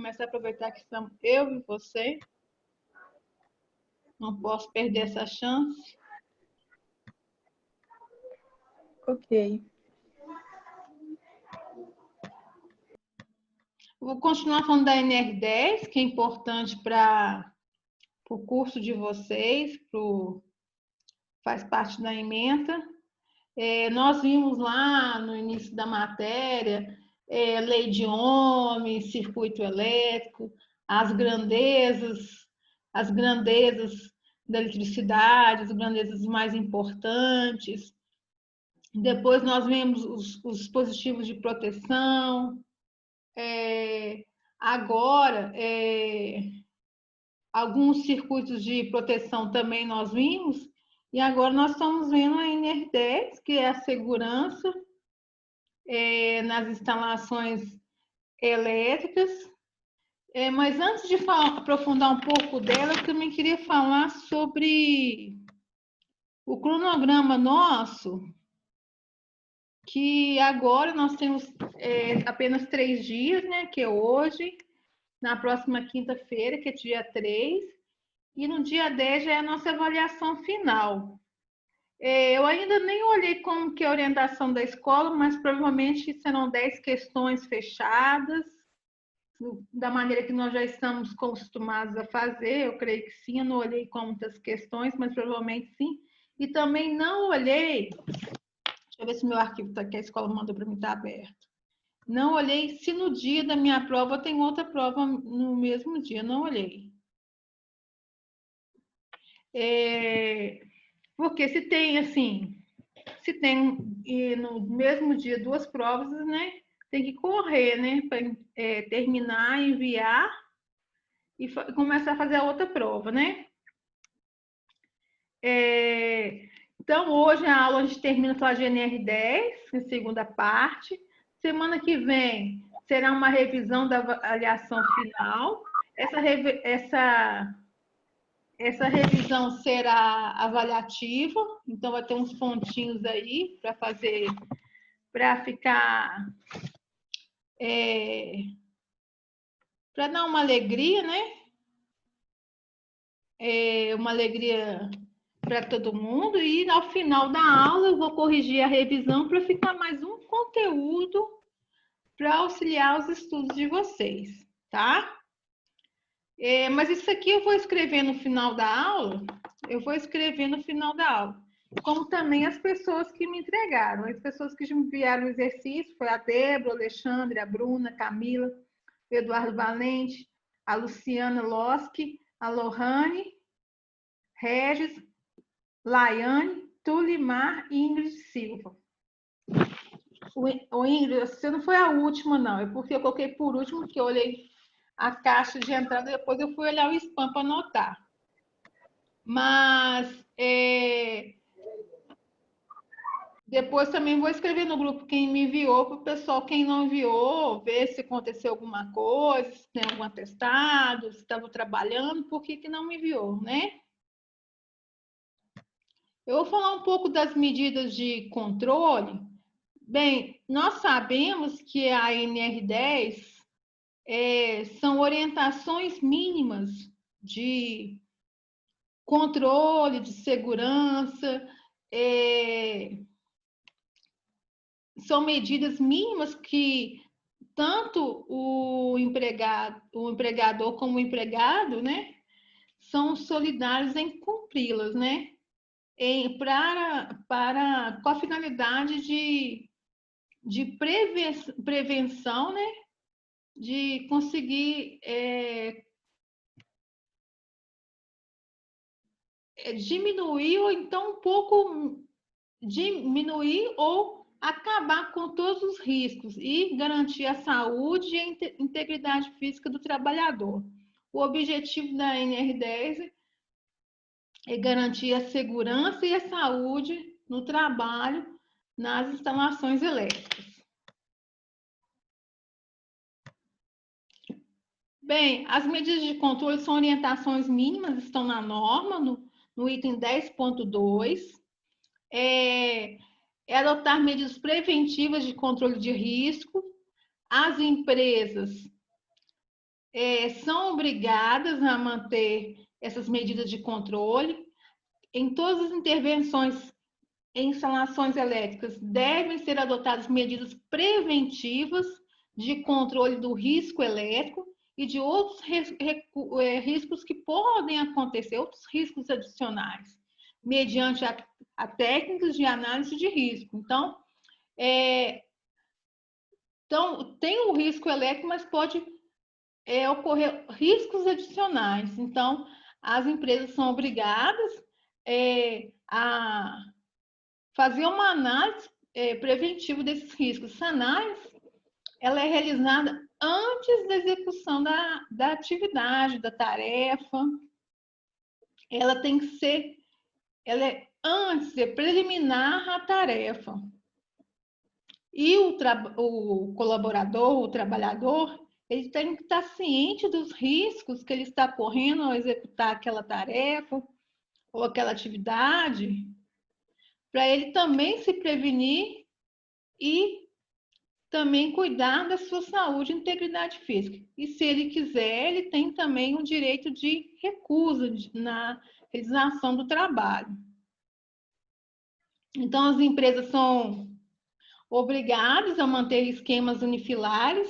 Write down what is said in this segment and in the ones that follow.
começar a aproveitar que estamos eu e você. Não posso perder essa chance. Ok. Vou continuar falando da NR10, que é importante para o curso de vocês, faz parte da ementa. Nós vimos lá no início da matéria lei de Ohm, circuito elétrico, as grandezas da eletricidade, as grandezas mais importantes. Depois nós vimos os dispositivos de proteção. Agora, alguns circuitos de proteção também nós vimos, e agora nós estamos vendo a NR10, que é a segurança nas instalações elétricas. Mas antes de aprofundar um pouco dela, eu também queria falar sobre o cronograma nosso, que agora nós temos apenas 3 dias, né? Que é hoje, na próxima quinta-feira, que é dia 3, e no dia 10 já é a nossa avaliação final. Eu ainda nem olhei como que é a orientação da escola, mas provavelmente serão 10 questões fechadas, da maneira que nós já estamos acostumados a fazer. Eu creio que sim, eu não olhei com muitas questões, mas provavelmente sim. E também não olhei, deixa eu ver se meu arquivo que a escola mandou para mim está aberto. Não olhei se no dia da minha prova tem outra prova no mesmo dia, não olhei. Porque se tem, assim, se tem no mesmo dia 2 provas, né? Tem que correr, né? Para terminar, enviar e começar a fazer a outra prova, né? Então, hoje a aula a gente termina com a GNR10, a segunda parte. Semana que vem será uma revisão da avaliação final. Essa revisão será avaliativa, então vai ter uns pontinhos aí para fazer, para ficar, para dar uma alegria, né? Uma alegria para todo mundo, e ao final da aula eu vou corrigir a revisão para ficar mais um conteúdo para auxiliar os estudos de vocês, tá? Mas isso aqui eu vou escrever no final da aula, como também as pessoas que me entregaram, as pessoas que me enviaram o exercício, foi a Débora, o Alexandre, a Bruna, a Camila, o Eduardo Valente, a Luciana Loski, a Lohane, Regis, Laiane, Tulimar e Ingrid Silva. O Ingrid, você não foi a última, não. É porque eu coloquei por último, que eu olhei a caixa de entrada, depois eu fui olhar o spam para anotar. Mas depois também vou escrever no grupo quem me enviou, para o pessoal, quem não enviou, ver se aconteceu alguma coisa, se tem algum atestado, se estava trabalhando, por que não me enviou, né? Eu vou falar um pouco das medidas de controle. Bem, nós sabemos que a NR10 são orientações mínimas de controle, de segurança, são medidas mínimas que tanto o empregador como o empregado, né, são solidários em cumpri-las, né, com a finalidade de prevenção, né, de conseguir diminuir ou então um pouco diminuir ou acabar com todos os riscos e garantir a saúde e a integridade física do trabalhador. O objetivo da NR10 é garantir a segurança e a saúde no trabalho nas instalações elétricas. Bem, as medidas de controle são orientações mínimas, estão na norma, no item 10.2. É adotar medidas preventivas de controle de risco. As empresas são obrigadas a manter essas medidas de controle. Em todas as intervenções em instalações elétricas, devem ser adotadas medidas preventivas de controle do risco elétrico e de outros riscos que podem acontecer, outros riscos adicionais, mediante a técnicas de análise de risco. Então, tem o risco elétrico, mas pode ocorrer riscos adicionais. Então, as empresas são obrigadas a fazer uma análise preventiva desses riscos. Essa análise ela é realizada antes da execução da atividade, da tarefa. Ela tem que ser, ela é antes, é preliminar à tarefa. E o colaborador, o trabalhador, ele tem que estar ciente dos riscos que ele está correndo ao executar aquela tarefa ou aquela atividade, para ele também se prevenir e também cuidar da sua saúde e integridade física. E se ele quiser, ele tem também o direito de recusa na realização do trabalho. Então, as empresas são obrigadas a manter esquemas unifilares.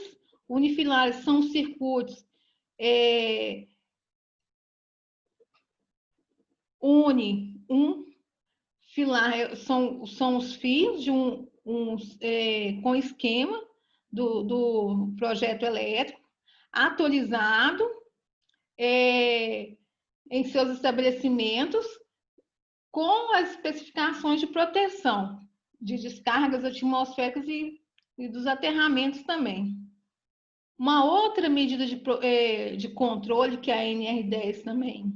Unifilares são circuitos filar, são os fios de com esquema do projeto elétrico, atualizado em seus estabelecimentos com as especificações de proteção de descargas atmosféricas e dos aterramentos também. Uma outra medida de controle que a NR10 também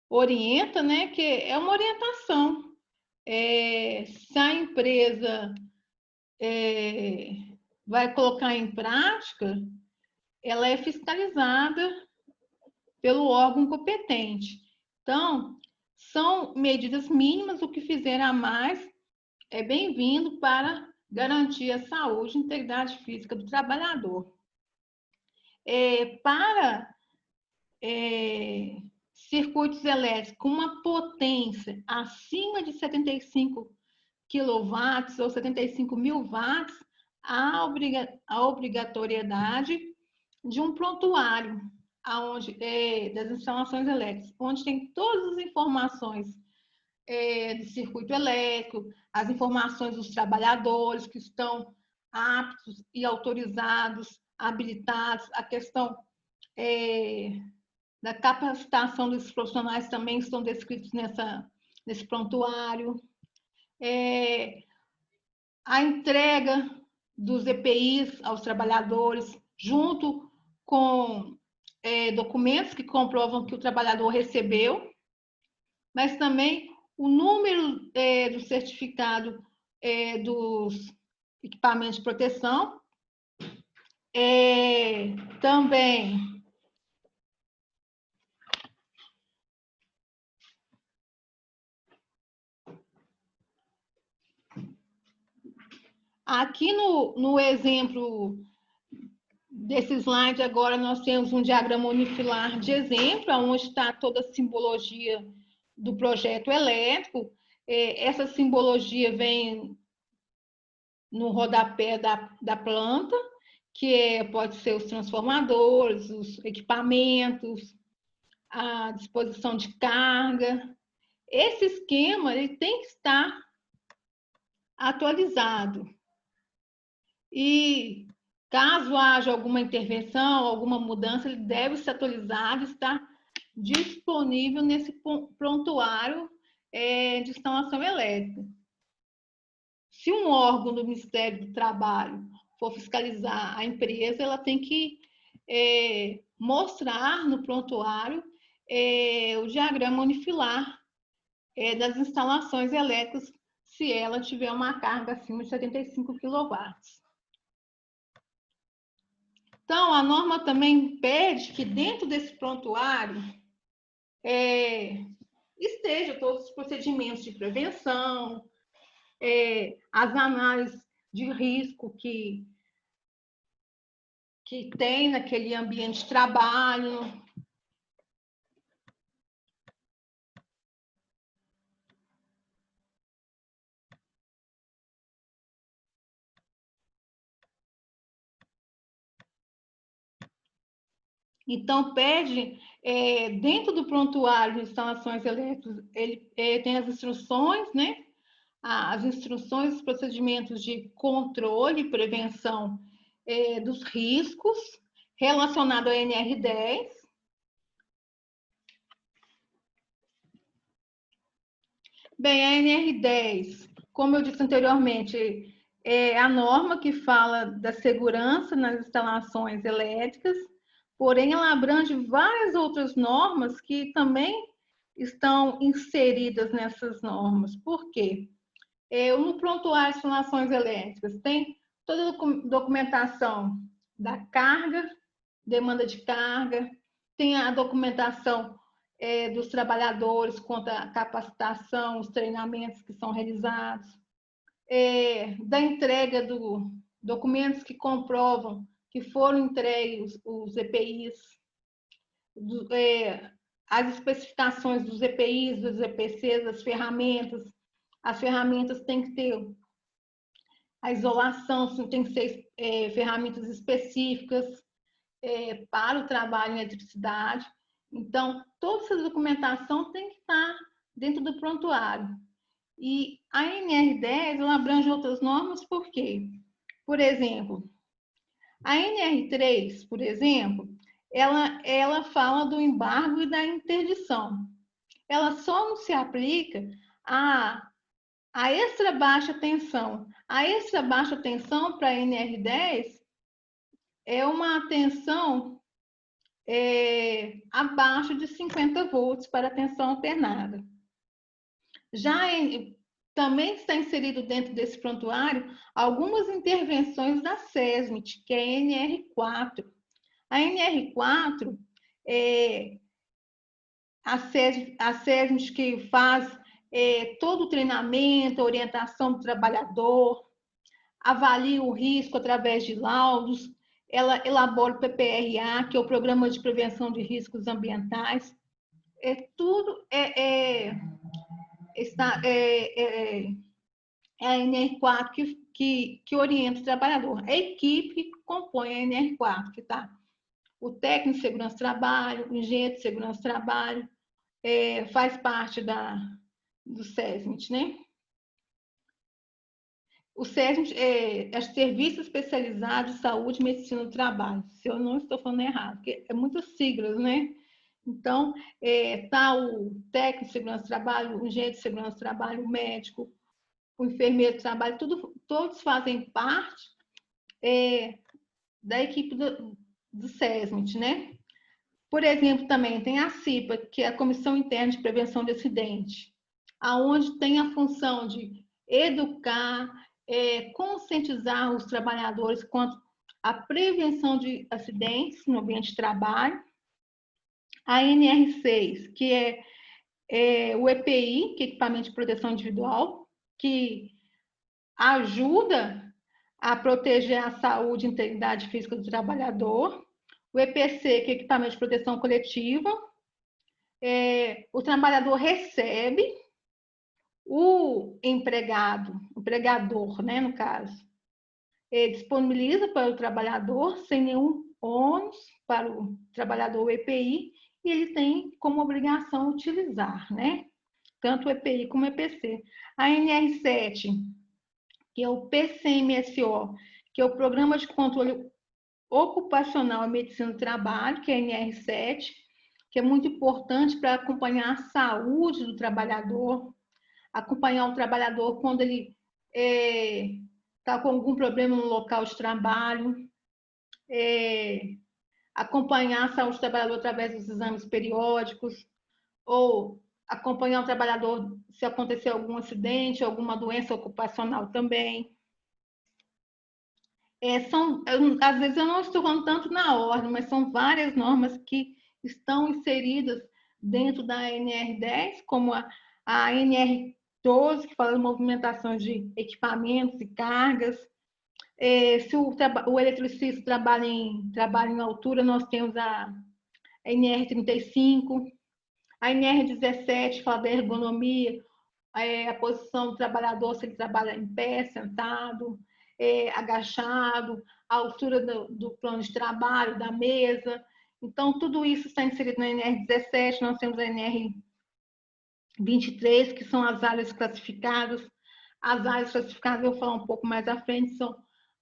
orienta, né, que é uma orientação. Se a empresa vai colocar em prática, ela é fiscalizada pelo órgão competente. Então, são medidas mínimas, o que fizer a mais é bem-vindo para garantir a saúde e integridade física do trabalhador. Para circuitos elétricos com uma potência acima de 75 quilowatts ou 75 mil watts, a obrigatoriedade de um prontuário das instalações elétricas, onde tem todas as informações do circuito elétrico, as informações dos trabalhadores que estão aptos e autorizados, habilitados, a questão da capacitação desses profissionais também estão descritos nesse prontuário. A entrega dos EPIs aos trabalhadores, junto com documentos que comprovam que o trabalhador recebeu, mas também o número do certificado dos equipamentos de proteção, também aqui no exemplo desse slide agora nós temos um diagrama unifilar de exemplo, onde está toda a simbologia do projeto elétrico. Essa simbologia vem no rodapé da planta, que pode ser os transformadores, os equipamentos, a disposição de carga. Esse esquema ele tem que estar atualizado. E caso haja alguma intervenção, alguma mudança, ele deve ser atualizado, estar disponível nesse prontuário de instalação elétrica. Se um órgão do Ministério do Trabalho for fiscalizar a empresa, ela tem que mostrar no prontuário o diagrama unifilar das instalações elétricas, se ela tiver uma carga acima de 75 kW. Então, a norma também pede que dentro desse prontuário esteja todos os procedimentos de prevenção, as análises de risco que que tem naquele ambiente de trabalho. Então, pede, dentro do prontuário de instalações elétricas, ele tem as instruções, né? As instruções, os procedimentos de controle e prevenção dos riscos relacionado ao NR10. Bem, a NR10, como eu disse anteriormente, é a norma que fala da segurança nas instalações elétricas, porém ela abrange várias outras normas que também estão inseridas nessas normas. Por quê? No prontuário de instalações elétricas tem toda a documentação da carga, demanda de carga, tem a documentação dos trabalhadores quanto à capacitação, os treinamentos que são realizados, da entrega dos documentos que comprovam que foram entregues os EPIs, as especificações dos EPIs, dos EPCs, as ferramentas têm que ter a isolação, tem que ser ferramentas específicas para o trabalho em eletricidade. Então, toda essa documentação tem que estar dentro do prontuário. E a NR10, ela abrange outras normas, por quê? Por exemplo, a NR3, por exemplo, ela fala do embargo e da interdição. Ela só não se aplica a extra baixa tensão. A extra baixa tensão para a NR10 é uma tensão abaixo de 50 volts para a tensão alternada. Já também está inserido dentro desse prontuário algumas intervenções da SESMIT, que é a NR4. A NR4 a SESMIT que faz todo o treinamento, orientação do trabalhador, avalia o risco através de laudos, ela elabora o PPRA, que é o Programa de Prevenção de Riscos Ambientais. Tudo é a NR4 que orienta o trabalhador. A equipe que compõe a NR4, que está o técnico de segurança do trabalho, o engenheiro de segurança do trabalho, faz parte do SESMIT, né? O SESMIT é Serviço Especializado de Saúde e Medicina do Trabalho, se eu não estou falando errado, porque é muitas siglas, né? Então, está o técnico de segurança do trabalho, o engenheiro de segurança do trabalho, o médico, o enfermeiro do trabalho, todos fazem parte da equipe do SESMIT, né? Por exemplo, também tem a CIPA, que é a Comissão Interna de Prevenção de Acidente, aonde tem a função de educar, conscientizar os trabalhadores quanto à prevenção de acidentes no ambiente de trabalho. A NR6, que é o EPI, que é Equipamento de Proteção Individual, que ajuda a proteger a saúde e integridade física do trabalhador. O EPC, que é Equipamento de Proteção Coletiva. O trabalhador recebe, o empregador, né, no caso, disponibiliza para o trabalhador sem nenhum ônus para o trabalhador o EPI, e ele tem como obrigação utilizar, né? Tanto o EPI como o EPC. A NR7, que é o PCMSO, que é o Programa de Controle Ocupacional e Medicina do Trabalho, que é a NR7, que é muito importante para acompanhar a saúde do trabalhador, acompanhar o trabalhador quando ele está com algum problema no local de trabalho, acompanhar a saúde do trabalhador através dos exames periódicos, ou acompanhar o trabalhador se acontecer algum acidente, alguma doença ocupacional também. Às vezes eu não estou falando tanto na ordem, mas são várias normas que estão inseridas dentro da NR10, como a NR12, que fala de movimentação de equipamentos e cargas, Se o eletricista trabalha em altura, nós temos a NR35, a NR17 fala da ergonomia, a posição do trabalhador, se ele trabalha em pé, sentado, agachado, a altura do plano de trabalho, da mesa. Então, tudo isso está inserido na NR17, nós temos a NR23, que são as áreas classificadas. As áreas classificadas, eu vou falar um pouco mais à frente, são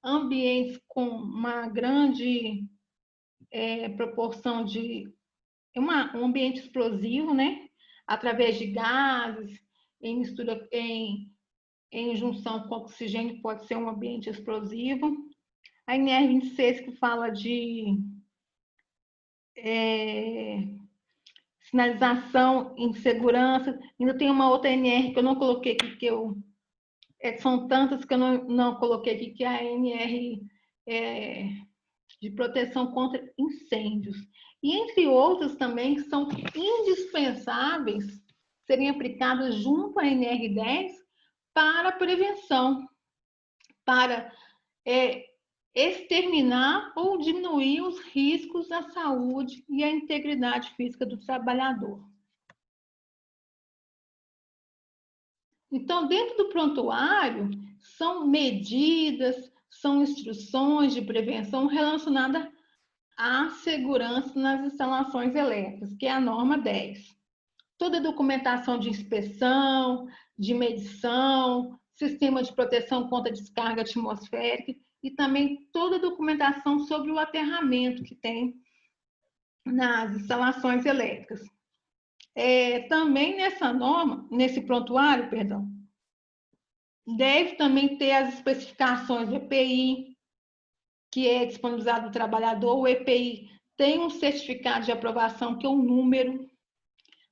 ambientes com uma grande proporção de um ambiente explosivo, né? Através de gases, em mistura, em junção com oxigênio, pode ser um ambiente explosivo. A NR26, que fala de sinalização em segurança. Ainda tem uma outra NR que eu não coloquei aqui, são tantas que eu não coloquei aqui, que é a NR de proteção contra incêndios. E entre outras também que são indispensáveis serem aplicadas junto à NR10 para prevenção, para exterminar ou diminuir os riscos à saúde e à integridade física do trabalhador. Então, dentro do prontuário, são medidas, são instruções de prevenção relacionadas à segurança nas instalações elétricas, que é a norma 10. Toda a documentação de inspeção, de medição, sistema de proteção contra descarga atmosférica e também toda a documentação sobre o aterramento que tem nas instalações elétricas. Também nessa norma, nesse prontuário, perdão, deve também ter as especificações do EPI, que é disponibilizado ao trabalhador. O EPI tem um certificado de aprovação, que é um número.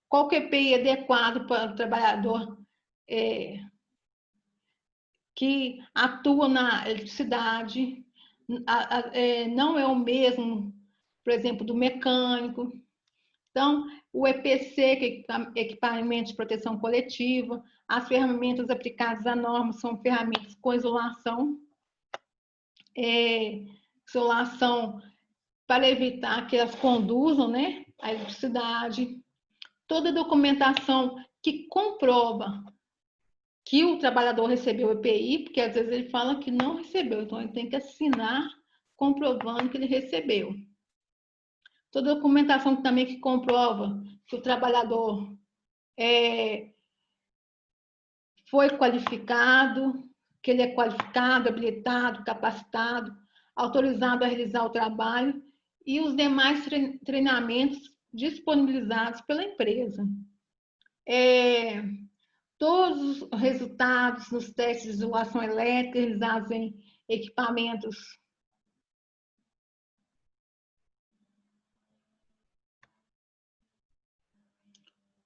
Qual que é o EPI adequado para o trabalhador que atua na eletricidade, não é o mesmo, por exemplo, do mecânico. Então, o EPC, que é equipamento de proteção coletiva, as ferramentas aplicadas à norma são ferramentas com isolação, isolação para evitar que elas conduzam, né, a eletricidade. Toda a documentação que comprova que o trabalhador recebeu o EPI, porque às vezes ele fala que não recebeu, então ele tem que assinar comprovando que ele recebeu. Toda a documentação também que comprova que o trabalhador foi qualificado, que ele é qualificado, habilitado, capacitado, autorizado a realizar o trabalho e os demais treinamentos disponibilizados pela empresa. Todos os resultados nos testes de isolação elétrica realizados em equipamentos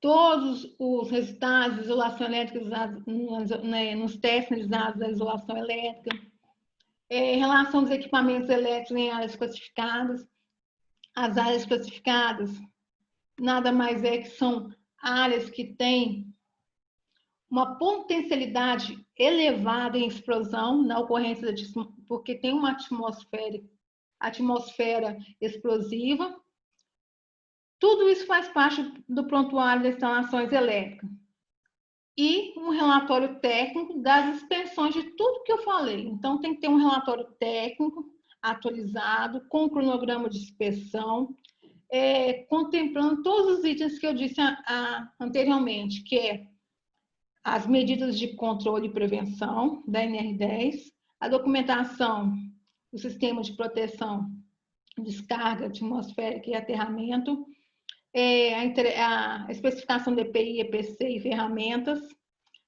todos os resultados de isolação elétrica usados nos testes realizados da isolação elétrica, em relação aos equipamentos elétricos em áreas classificadas. As áreas classificadas nada mais é que são áreas que têm uma potencialidade elevada em explosão na ocorrência porque tem uma atmosfera explosiva. Tudo isso faz parte do prontuário das instalações elétricas. E um relatório técnico das inspeções de tudo que eu falei. Então, tem que ter um relatório técnico atualizado, com o cronograma de inspeção, contemplando todos os itens que eu disse anteriormente, que é as medidas de controle e prevenção da NR10, a documentação do sistema de descarga atmosférica e aterramento, a especificação de EPI, EPC e ferramentas,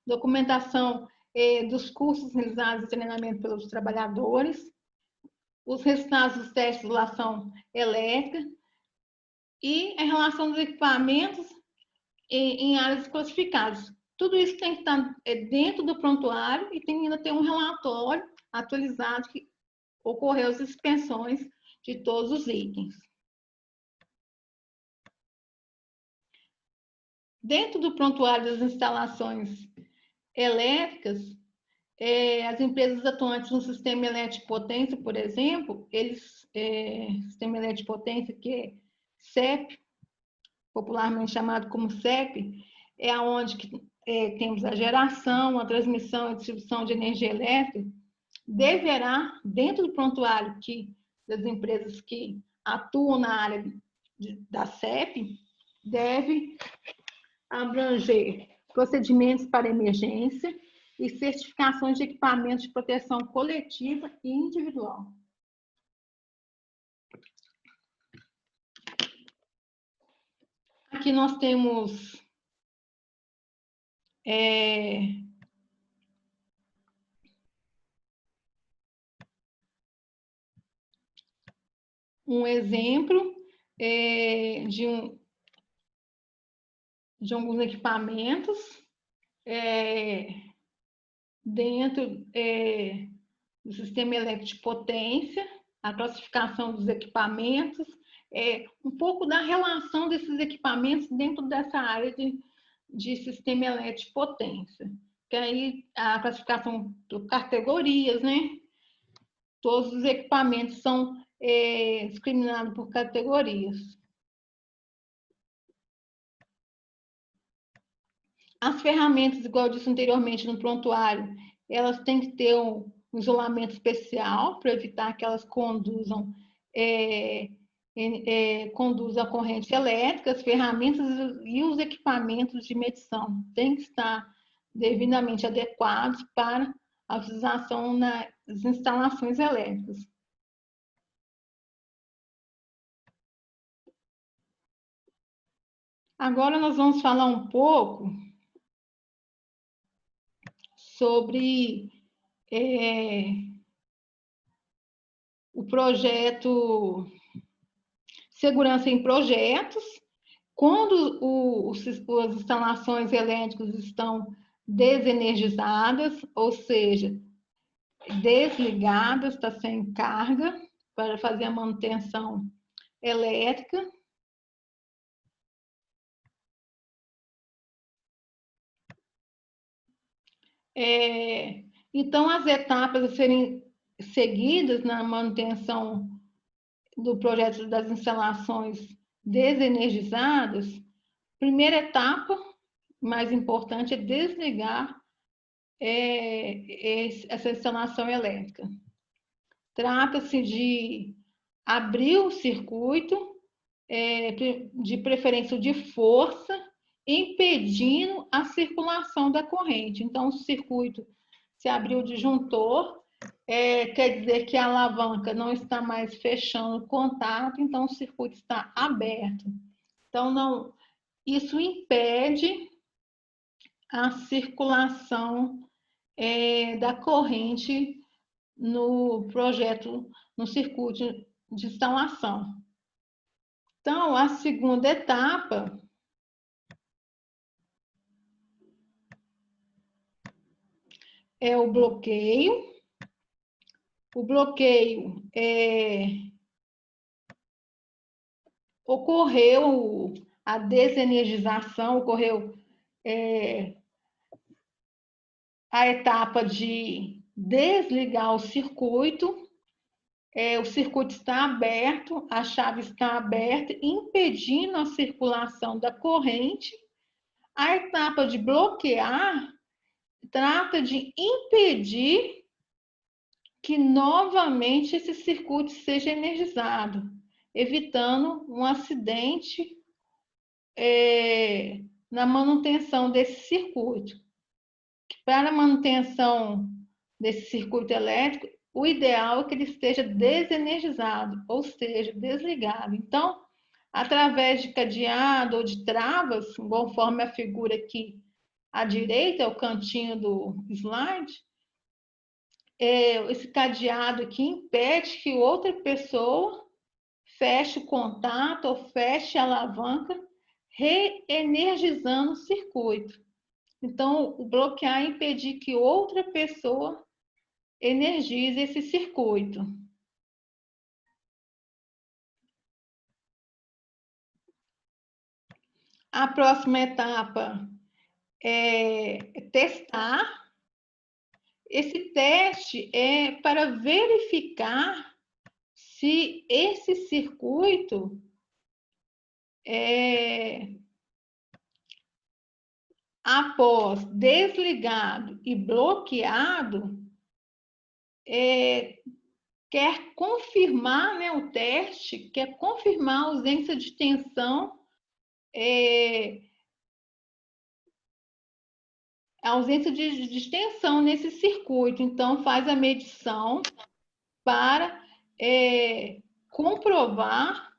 documentação dos cursos realizados e treinamento pelos trabalhadores, os resultados dos testes de isolação elétrica e a relação dos equipamentos em áreas classificadas. Tudo isso tem que estar dentro do prontuário e tem ainda ter um relatório atualizado que ocorreu as inspeções de todos os itens. Dentro do prontuário das instalações elétricas, As empresas atuantes no sistema elétrico de potência, por exemplo, sistema elétrico de potência, que é CEP, popularmente chamado como CEP, é onde temos a geração, a transmissão e a distribuição de energia elétrica, deverá, dentro do prontuário das empresas que atuam na área da CEP, deve abranger procedimentos para emergência e certificações de equipamentos de proteção coletiva e individual. Aqui nós temos um exemplo de alguns equipamentos dentro do sistema elétrico de potência, a classificação dos equipamentos, um pouco da relação desses equipamentos dentro dessa área de sistema elétrico de potência. Que aí a classificação por categorias, né? Todos os equipamentos são discriminados por categorias. As ferramentas, igual eu disse anteriormente no prontuário, elas têm que ter um isolamento especial para evitar que elas conduzam a corrente elétrica. As ferramentas e os equipamentos de medição têm que estar devidamente adequados para a utilização nas instalações elétricas. Agora nós vamos falar um pouco sobre o projeto Segurança em Projetos. Quando as instalações elétricas estão desenergizadas, ou seja, desligadas, está sem carga para fazer a manutenção elétrica. Então, as etapas a serem seguidas na manutenção do projeto das instalações desenergizadas, primeira etapa, mais importante, é desligar essa instalação elétrica. Trata-se de abrir o circuito, de preferência de força, impedindo a circulação da corrente. Então, o circuito se abriu o disjuntor, quer dizer que a alavanca não está mais fechando o contato, então o circuito está aberto. Então, isso impede a circulação da corrente no projeto, no circuito de instalação. Então, a segunda etapa é o bloqueio. O bloqueio ocorreu a desenergização, ocorreu a etapa de desligar o circuito está aberto, a chave está aberta, impedindo a circulação da corrente. A etapa de bloquear trata de impedir que novamente esse circuito seja energizado, evitando um acidente na manutenção desse circuito. Para a manutenção desse circuito elétrico, o ideal é que ele esteja desenergizado, ou seja, desligado. Então, através de cadeado ou de travas, conforme a figura aqui à direita, o cantinho do slide, esse cadeado aqui impede que outra pessoa feche o contato ou feche a alavanca, reenergizando o circuito. Então, o bloquear é impedir que outra pessoa energize esse circuito. A próxima etapa é testar esse teste é para verificar se esse circuito após desligado e bloqueado, quer confirmar, né, o teste, quer confirmar a ausência de tensão, a ausência de tensão nesse circuito. Então, faz a medição para comprovar,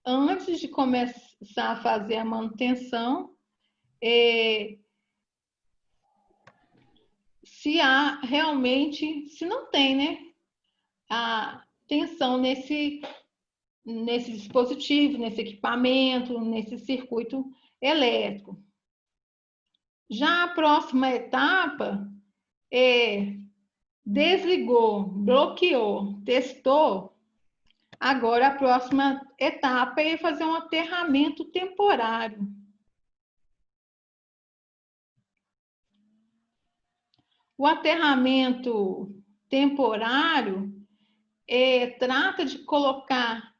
antes de começar a fazer a manutenção, se há realmente, se não tem, né, a tensão nesse dispositivo, nesse equipamento, nesse circuito elétrico. Já a próxima etapa desligou, bloqueou, testou. Agora a próxima etapa é fazer um aterramento temporário. O aterramento temporário trata de colocar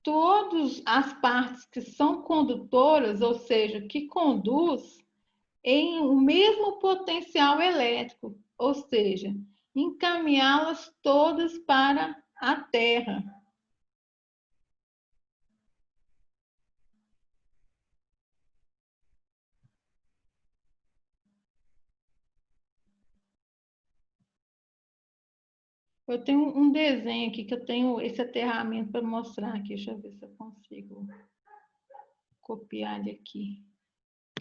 todas as partes que são condutoras, ou seja, que conduz, em o mesmo potencial elétrico, ou seja, encaminhá-las todas para a Terra. Eu tenho um desenho aqui que eu tenho esse aterramento para mostrar aqui. Deixa eu ver se eu consigo copiar ele aqui.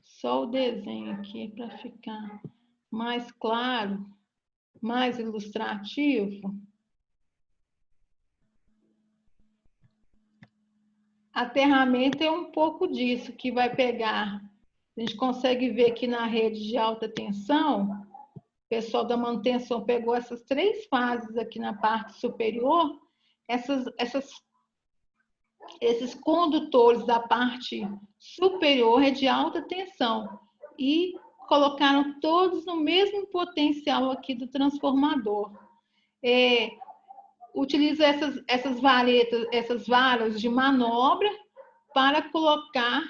Só o desenho aqui para ficar mais claro, mais ilustrativo. Aterramento é um pouco disso, que vai pegar. A gente consegue ver aqui na rede de alta tensão, o pessoal da manutenção pegou essas 3 fases aqui na parte superior, esses condutores da parte superior é de alta tensão e colocaram todos no mesmo potencial aqui do transformador. Utiliza essas varetas, essas varas de manobra para colocar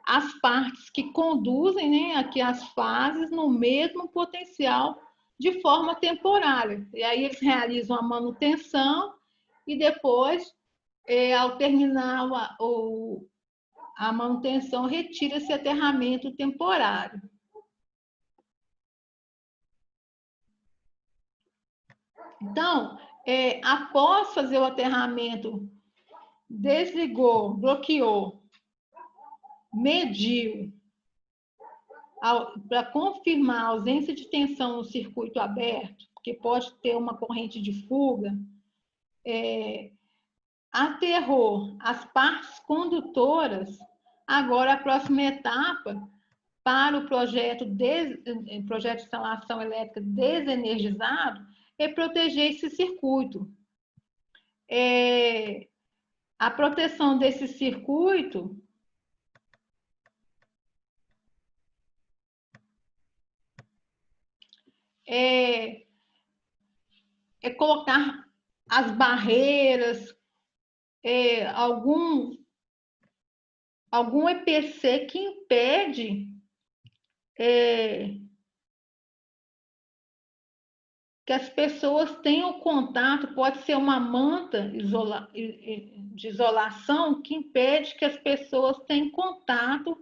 as partes que conduzem, né, aqui as fases no mesmo potencial de forma temporária. E aí eles realizam a manutenção e depois, ao terminar a manutenção, retira esse aterramento temporário. Então, após fazer o aterramento, desligou, bloqueou, mediu, para confirmar a ausência de tensão no circuito aberto, porque pode ter uma corrente de fuga, aterrou as partes condutoras. Agora, a próxima etapa para o projeto de instalação elétrica desenergizado é proteger esse circuito. A proteção desse circuito é colocar as barreiras, algum EPC que impede que as pessoas tenham contato, pode ser uma manta de isolação que impede que as pessoas tenham contato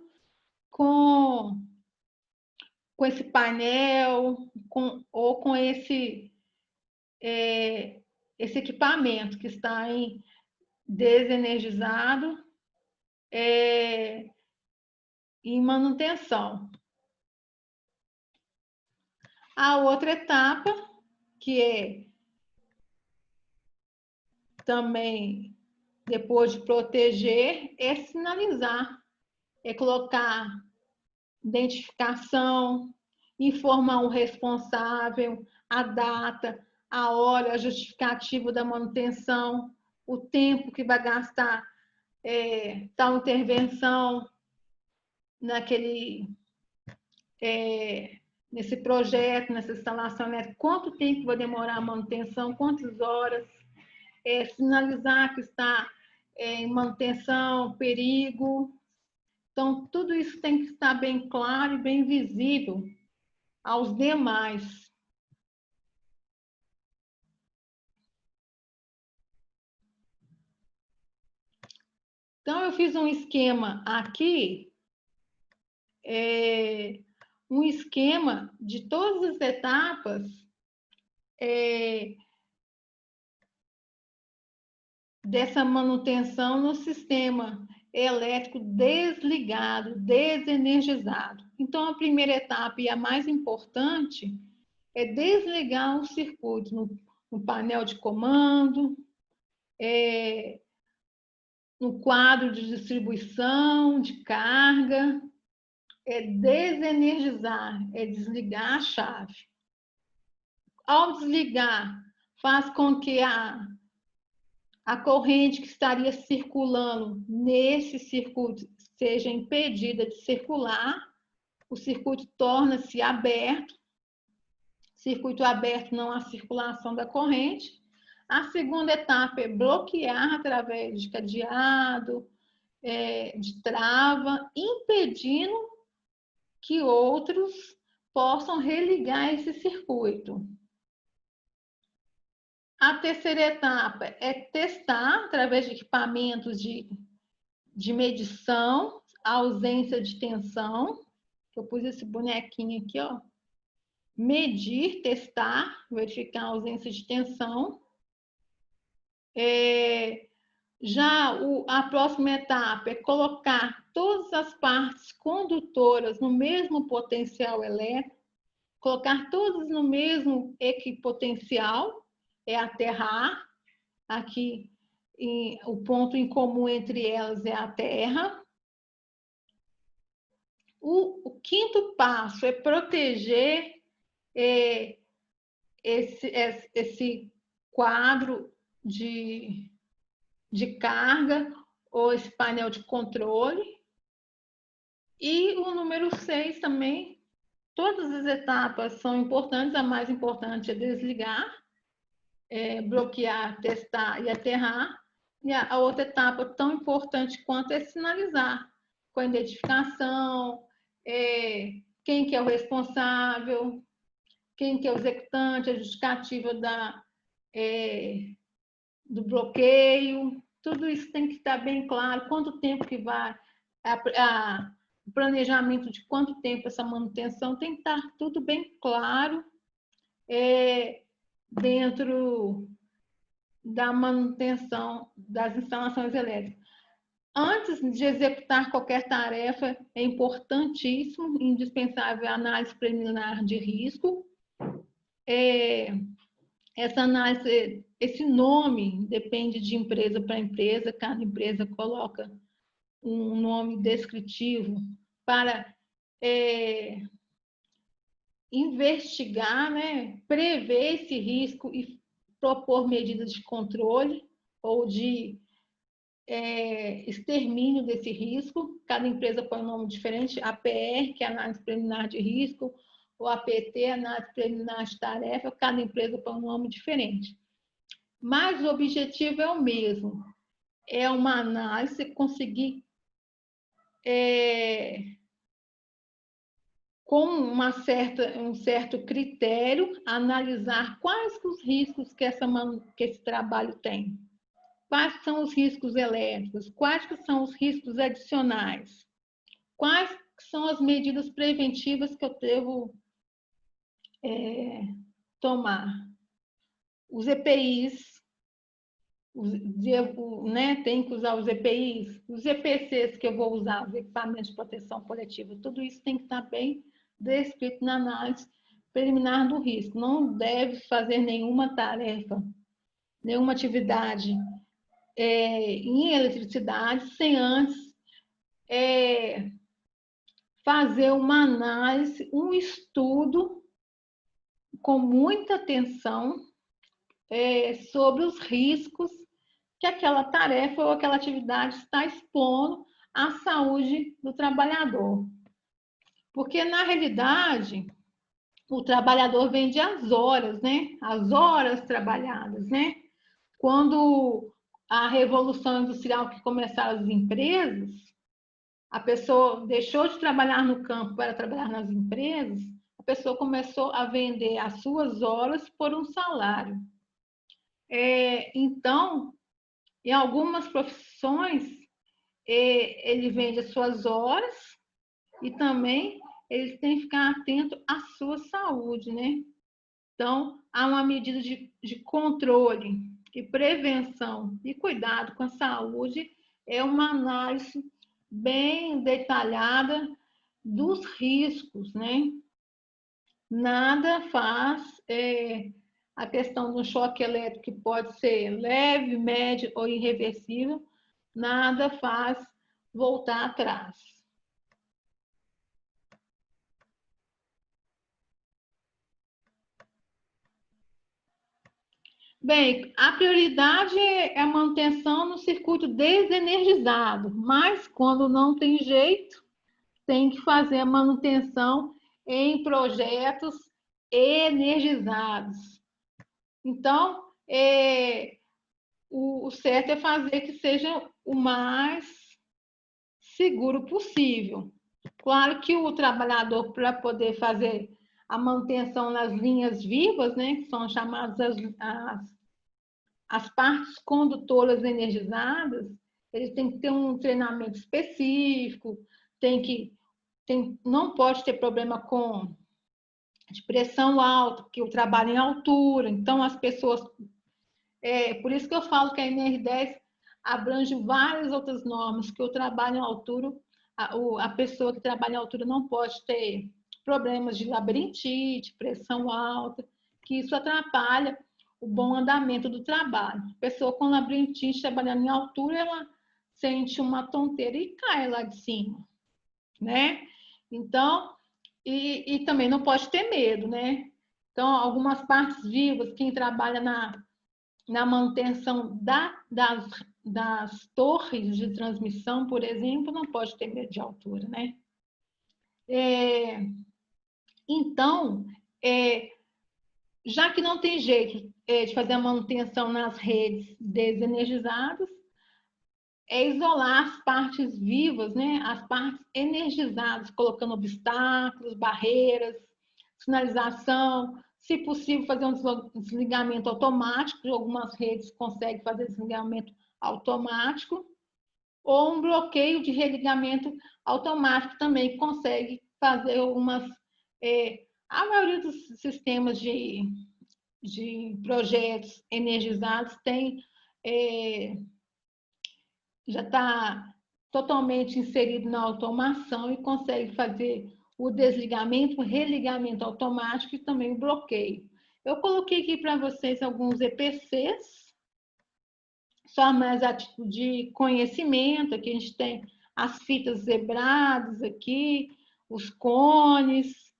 com esse painel, ou com esse equipamento que está desenergizado em manutenção. A outra etapa, que é também, depois de proteger, é sinalizar, é colocar identificação, informar o responsável, a data, a hora, a justificativa da manutenção, o tempo que vai gastar tal nesse projeto, nessa instalação elétrica, quanto tempo vai demorar a manutenção, quantas horas, sinalizar que está em manutenção, perigo. Então, tudo isso tem que estar bem claro e bem visível aos demais. Então, eu fiz um esquema aqui, um esquema de todas as etapas dessa manutenção no sistema elétrico desligado, desenergizado. Então, a primeira etapa e a mais importante é desligar os circuitos no painel de comando, no quadro de distribuição, de carga, é desenergizar, é desligar a chave. Ao desligar, faz com que a corrente que estaria circulando nesse circuito seja impedida de circular, o circuito torna-se aberto, circuito aberto não há circulação da corrente. A segunda etapa é bloquear através de cadeado, de trava, impedindo que outros possam religar esse circuito. A terceira etapa é testar, através de equipamentos de medição, a ausência de tensão. Eu pus esse bonequinho aqui, ó. Medir, testar, verificar a ausência de tensão. A próxima etapa é colocar todas as partes condutoras no mesmo potencial elétrico, colocar todas no mesmo equipotencial, é aterrar. Aqui, o ponto em comum entre elas é a terra. O quinto passo é proteger esse quadro de carga ou esse painel de controle. E o número 6 também, todas as etapas são importantes, a mais importante é desligar, bloquear, testar e aterrar. E a outra etapa tão importante quanto é sinalizar, com a identificação, quem que é o responsável, quem que é o executante, a justificativa do bloqueio. Tudo isso tem que estar bem claro, quanto tempo que vai, o planejamento de quanto tempo essa manutenção tem que estar tudo bem claro dentro da manutenção das instalações elétricas. Antes de executar qualquer tarefa, é importantíssimo, indispensável a análise preliminar de risco. Essa análise, esse nome depende de empresa para empresa, cada empresa coloca um nome descritivo para investigar, né, prever esse risco e propor medidas de controle ou de extermínio desse risco. Cada empresa põe um nome diferente, APR, que é análise preliminar de risco, ou APT, análise preliminar de tarefa, cada empresa põe um nome diferente. Mas o objetivo é o mesmo, é uma análise, conseguir com um certo critério, analisar quais os riscos que esse trabalho tem. Quais são os riscos elétricos? Quais são os riscos adicionais? Quais são as medidas preventivas que eu devo tomar? Os EPIs, tem que usar os EPIs, os EPCs que eu vou usar, os equipamentos de proteção coletiva, tudo isso tem que estar bem descrito na análise preliminar do risco. Não deve fazer nenhuma tarefa, nenhuma atividade em eletricidade sem antes fazer uma análise, um estudo com muita atenção sobre os riscos que aquela tarefa ou aquela atividade está expondo à saúde do trabalhador. Porque, na realidade, o trabalhador vende as horas, né? As horas trabalhadas, né? Quando a Revolução Industrial que começaram as empresas, a pessoa deixou de trabalhar no campo para trabalhar nas empresas, a pessoa começou a vender as suas horas por um salário. Então, em algumas profissões, ele vende as suas horas e também ele tem que ficar atento à sua saúde, né? Então, há uma medida de controle e prevenção e cuidado com a saúde, é uma análise bem detalhada dos riscos, né? Nada faz a questão do choque elétrico, que pode ser leve, médio ou irreversível, nada faz voltar atrás. Bem, a prioridade é a manutenção no circuito desenergizado, mas quando não tem jeito, tem que fazer a manutenção em projetos energizados. Então, o certo é fazer que seja o mais seguro possível. Claro que o trabalhador, para poder fazer a manutenção nas linhas vivas, né, que são chamadas as partes condutoras energizadas, ele tem que ter um treinamento específico, não pode ter problema de pressão alta, porque eu trabalho em altura, então as pessoas... por isso que eu falo que a NR10 abrange várias outras normas, que eu trabalho em altura, a pessoa que trabalha em altura não pode ter problemas de labirintite, pressão alta, que isso atrapalha o bom andamento do trabalho. A pessoa com labirintite trabalhando em altura, ela sente uma tonteira e cai lá de cima, né? Então, e também não pode ter medo, né? Então, algumas partes vivas, quem trabalha na manutenção das torres de transmissão, por exemplo, não pode ter medo de altura, né? Então, já que não tem jeito de fazer a manutenção nas redes desenergizadas, é isolar as partes vivas, né? As partes energizadas, colocando obstáculos, barreiras, sinalização, se possível fazer um desligamento automático, algumas redes conseguem fazer desligamento automático, ou um bloqueio de religamento automático também consegue fazer a maioria dos sistemas de projetos energizados tem já está totalmente inserido na automação e consegue fazer o desligamento, o religamento automático e também o bloqueio. Eu coloquei aqui para vocês alguns EPCs, só mais a título de conhecimento. Aqui a gente tem as fitas zebradas aqui, os cones,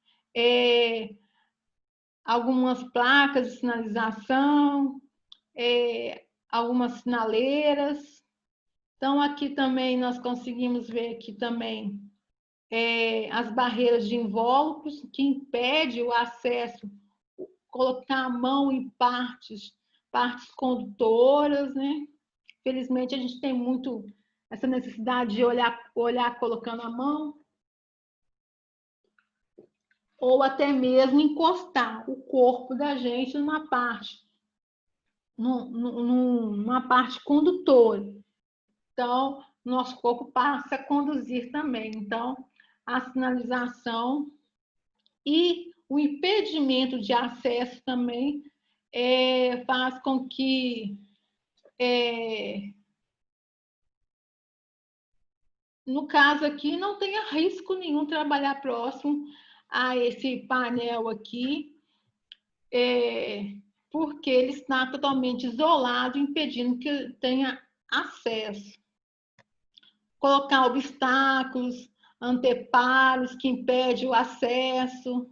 algumas placas de sinalização, algumas sinaleiras. Então, aqui também nós conseguimos ver aqui também as barreiras de invólucros, que impede o acesso, colocar a mão em partes condutoras, né? Felizmente, a gente tem muito essa necessidade de olhar colocando a mão, ou até mesmo encostar o corpo da gente numa parte condutora. Então, nosso corpo passa a conduzir também. Então, a sinalização e o impedimento de acesso também faz com que, no caso aqui, não tenha risco nenhum trabalhar próximo a esse painel aqui, porque ele está totalmente isolado, impedindo que tenha acesso. Colocar obstáculos, anteparos que impedem o acesso.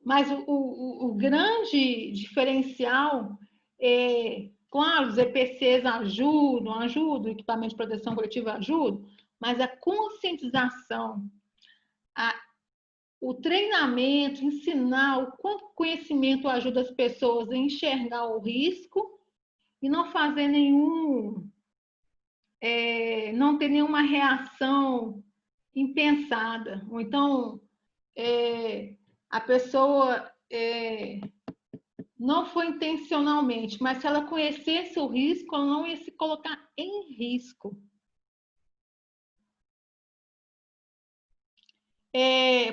Mas o grande diferencial claro, os EPCs ajudam, o equipamento de proteção coletiva ajuda, mas a conscientização o treinamento, ensinar o quanto conhecimento ajuda as pessoas a enxergar o risco e não fazer não ter nenhuma reação impensada. Ou então, a pessoa não foi intencionalmente, mas se ela conhecesse o risco, ela não ia se colocar em risco.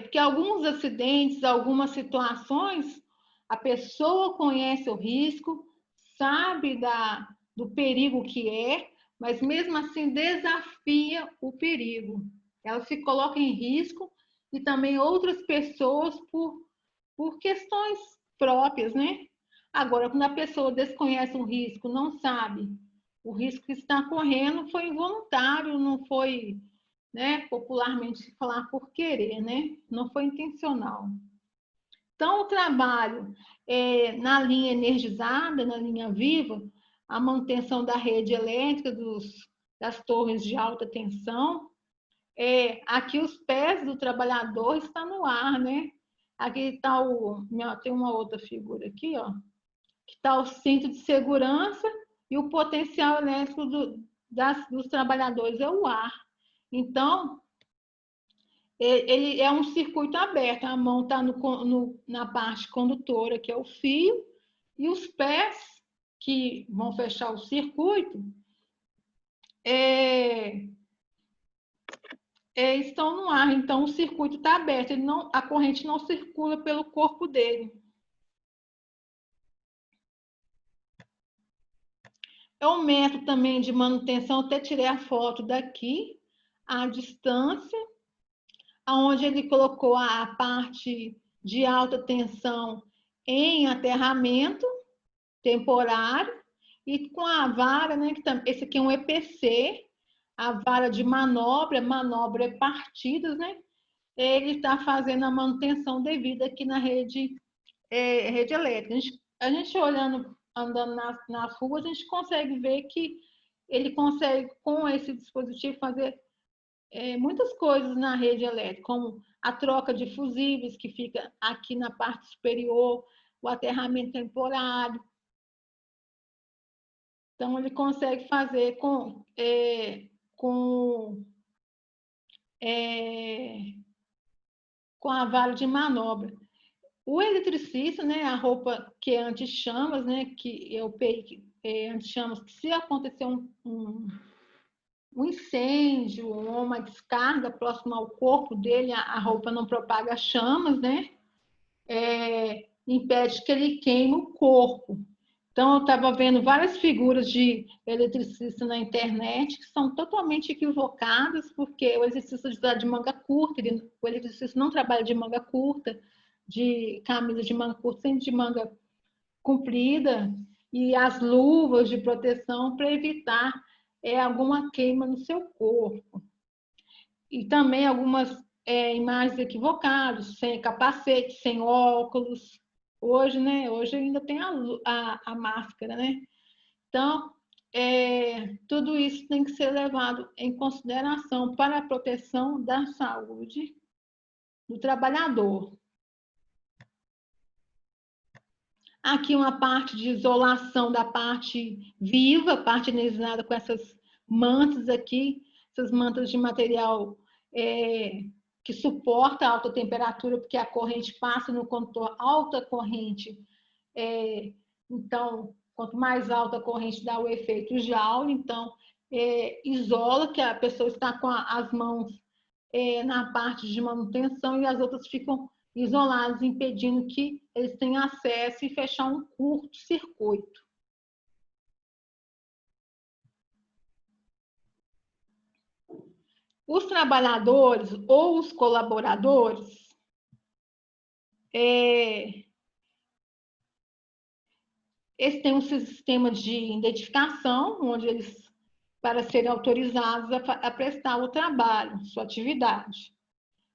Porque alguns acidentes, algumas situações, a pessoa conhece o risco, sabe do perigo que é, mas mesmo assim desafia o perigo. Ela se coloca em risco e também outras pessoas por questões próprias, né? Agora, quando a pessoa desconhece o risco, não sabe o risco que está correndo, foi involuntário, não foi, né, popularmente falar por querer, né? Não foi intencional. Então, o trabalho na linha energizada, na linha viva, a manutenção da rede elétrica, das torres de alta tensão, aqui os pés do trabalhador estão no ar, né? Aqui está tem uma outra figura aqui, ó, que está o cinto de segurança e o potencial elétrico dos trabalhadores é o ar. Então, ele é um circuito aberto, a mão está na parte condutora, que é o fio, e os pés que vão fechar o circuito estão no ar, então o circuito está aberto, a corrente não circula pelo corpo dele. É um método também de manutenção, até tirei a foto daqui, à distância, onde ele colocou a parte de alta tensão em aterramento temporário e com a vara, né, esse aqui é um EPC, a vara de manobra partidas, né? Ele está fazendo a manutenção devida aqui na rede elétrica. A gente olhando, andando nas ruas, a gente consegue ver que ele consegue, com esse dispositivo, fazer muitas coisas na rede elétrica, como a troca de fusíveis, que fica aqui na parte superior, o aterramento temporário. Então, ele consegue fazer com a vara de manobra. O eletricista, né, a roupa que é anti-chamas, né, que é o PI anti-chamas, que se acontecer um incêndio ou uma descarga próxima ao corpo dele, a roupa não propaga chamas, né? Impede que ele queime o corpo. Então, eu estava vendo várias figuras de eletricista na internet que são totalmente equivocadas, porque o eletricista está de manga curta, o eletricista não trabalha de manga curta, de camisa de manga curta, sempre de manga comprida, e as luvas de proteção para evitar alguma queima no seu corpo. E também algumas imagens equivocadas, sem capacete, sem óculos. Hoje, né? Hoje ainda tem a máscara, né? Então, tudo isso tem que ser levado em consideração para a proteção da saúde do trabalhador. Aqui uma parte de isolação da parte viva, parte energizada com essas mantas aqui, essas mantas de material que suporta a alta temperatura, porque a corrente passa no condutor alta corrente. Então, quanto mais alta a corrente dá o efeito Joule, então isola, que a pessoa está com as mãos na parte de manutenção e as outras ficam isolados, impedindo que eles tenham acesso e fechar um curto-circuito. Os trabalhadores ou os colaboradores eles têm um sistema de identificação, onde eles, para serem autorizados a prestar o trabalho, sua atividade.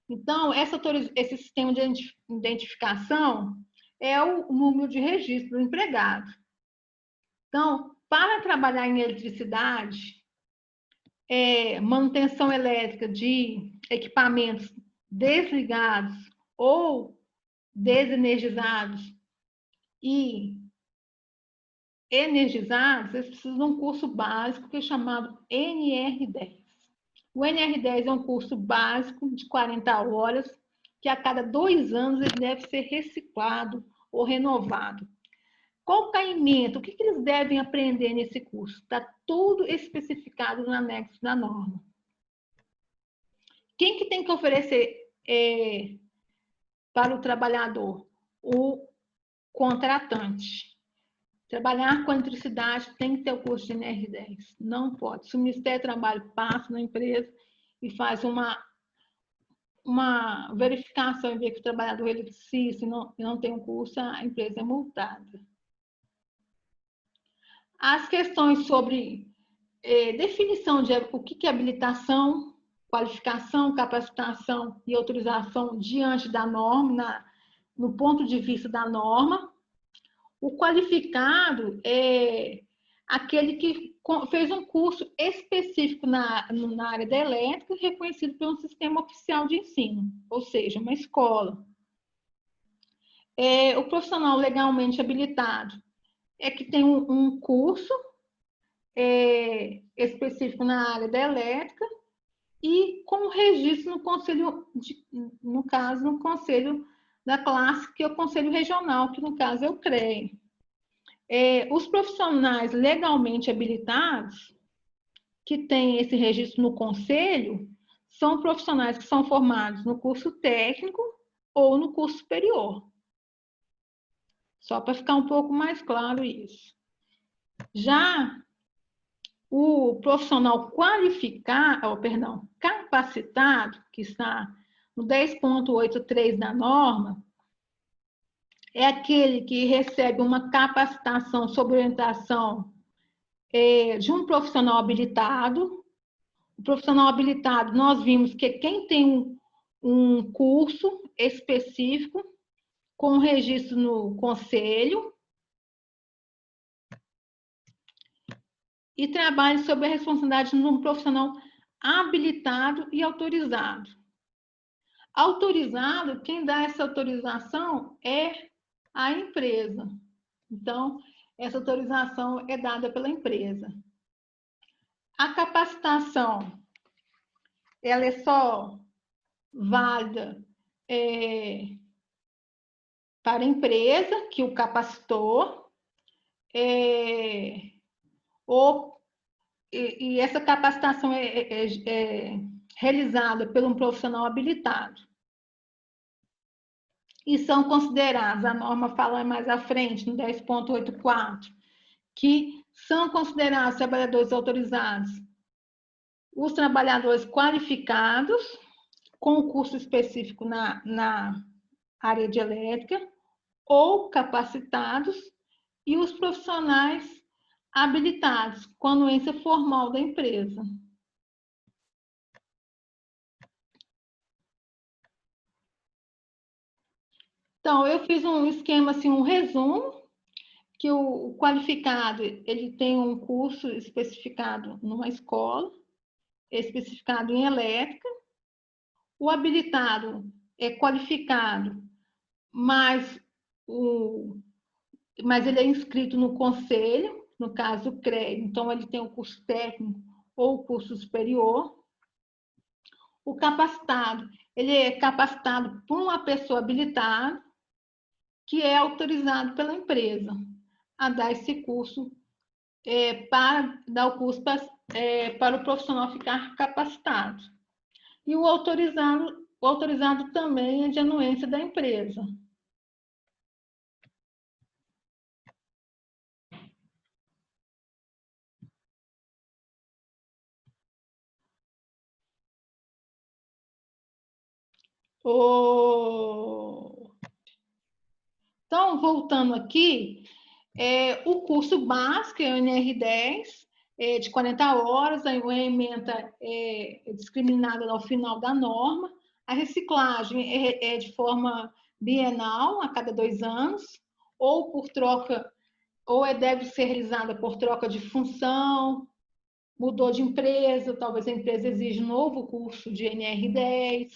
Então, esse sistema de identificação é o número de registro do empregado. Então, para trabalhar em eletricidade, manutenção elétrica de equipamentos desligados ou desenergizados e energizados, eles precisam de um curso básico que é chamado NR10. O NR10 é um curso básico de 40 horas, que a cada 2 anos ele deve ser reciclado ou renovado. Qual o caimento? O que eles devem aprender nesse curso? Está tudo especificado no anexo da norma. Quem que tem que oferecer para o trabalhador? O contratante. Trabalhar com eletricidade tem que ter o curso de NR10. Não pode. Se o Ministério do Trabalho passa na empresa e faz uma verificação e vê que o trabalhador é eletricista e não tem um curso, a empresa é multada. As questões sobre definição de o que é habilitação, qualificação, capacitação e autorização diante da norma, no ponto de vista da norma. O qualificado é aquele que fez um curso específico na área da elétrica, reconhecido pelo sistema oficial de ensino, ou seja, uma escola. O profissional legalmente habilitado é que tem um curso específico na área da elétrica e com registro no conselho, no caso, no conselho da classe, que é o conselho regional, que no caso é o CREA. Os profissionais legalmente habilitados, que têm esse registro no conselho, são profissionais que são formados no curso técnico ou no curso superior. Só para ficar um pouco mais claro isso. Já o profissional capacitado, que está no 10.83 da norma, é aquele que recebe uma capacitação sob orientação de um profissional habilitado. O profissional habilitado, nós vimos que quem tem um curso específico com registro no conselho e trabalha sob a responsabilidade de um profissional habilitado e autorizado. Autorizado, quem dá essa autorização é a empresa. Então, essa autorização é dada pela empresa. A capacitação, ela é só válida para a empresa que o capacitou, e essa capacitação é realizada por um profissional habilitado. E são considerados, a norma fala mais à frente, no 10.84, que são considerados trabalhadores autorizados os trabalhadores qualificados, com curso específico na área de elétrica, ou capacitados, e os profissionais habilitados, com anuência formal da empresa. Então, eu fiz um esquema, assim, um resumo, que o qualificado, ele tem um curso especificado numa escola, especificado em elétrica. O habilitado é qualificado, mas ele é inscrito no conselho, no caso o CREA, então ele tem o curso técnico ou o curso superior. O capacitado, ele é capacitado por uma pessoa habilitada, que é autorizado pela empresa a dar esse curso, para dar o curso para o profissional ficar capacitado. E o autorizado também é de anuência da empresa. Então, voltando aqui, o curso básico é o NR10, de 40 horas, a ementa é discriminada ao final da norma. A reciclagem é de forma bienal, a cada 2 anos, ou por troca, ou deve ser realizada por troca de função, mudou de empresa, talvez a empresa exija um novo curso de NR10,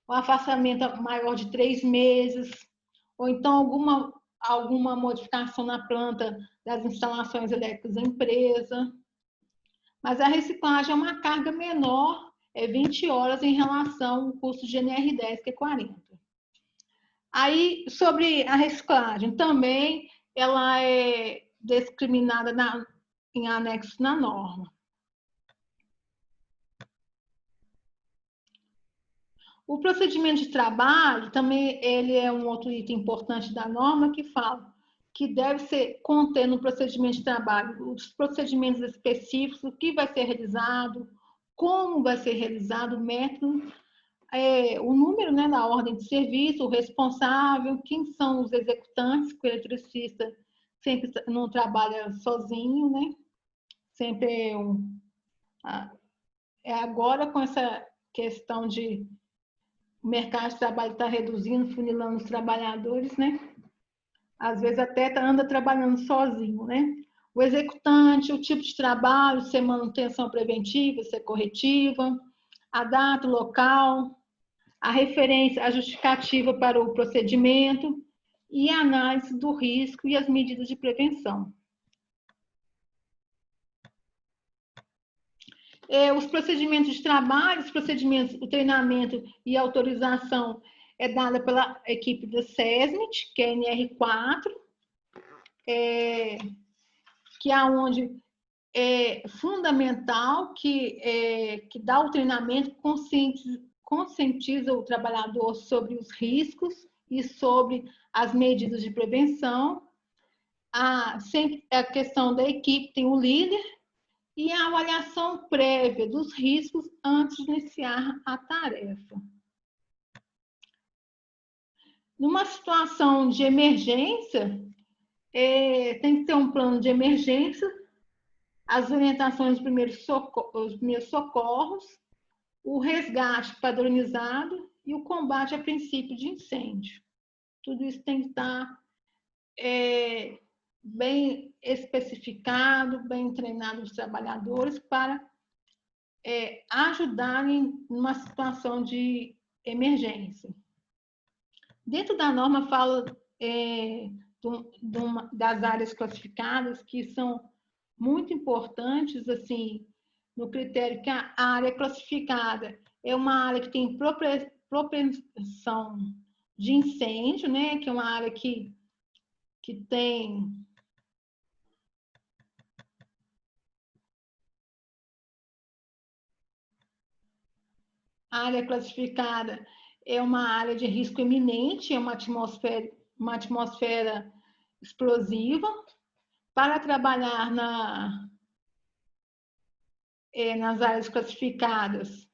o afastamento maior de 3 meses, ou então alguma modificação na planta das instalações elétricas da empresa. Mas a reciclagem é uma carga menor, é 20 horas em relação ao custo de NR10, que é 40. Aí, sobre a reciclagem, também ela é discriminada em anexo na norma. O procedimento de trabalho, também ele é um outro item importante da norma que fala que deve ser conter no procedimento de trabalho os procedimentos específicos, o que vai ser realizado, como vai ser realizado, o método, o número, né, da ordem de serviço, o responsável, quem são os executantes, que o eletricista sempre não trabalha sozinho, né? Sempre agora com essa questão de o mercado de trabalho está reduzindo, funilando os trabalhadores, né? Às vezes até anda trabalhando sozinho, né? O executante, o tipo de trabalho, se é manutenção preventiva, se é corretiva, a data, o local, a referência, a justificativa para o procedimento e a análise do risco e as medidas de prevenção. Os procedimentos de trabalho, os procedimentos, o treinamento e a autorização é dada pela equipe da SESMIT, que é a NR4, que é onde é fundamental que dá o treinamento, conscientiza o trabalhador sobre os riscos e sobre as medidas de prevenção. Sempre a questão da equipe tem o líder e a avaliação prévia dos riscos antes de iniciar a tarefa. Numa situação de emergência, tem que ter um plano de emergência, as orientações dos primeiros socorros, o resgate padronizado e o combate a princípio de incêndio. Tudo isso tem que estar bem especificado, bem treinado os trabalhadores para ajudarem numa situação de emergência. Dentro da norma fala das áreas classificadas que são muito importantes, assim, no critério que a área classificada é uma área que tem propensão de incêndio, né? Que é uma área que tem a área classificada é uma área de risco iminente, é uma atmosfera explosiva. Para trabalhar nas áreas classificadas,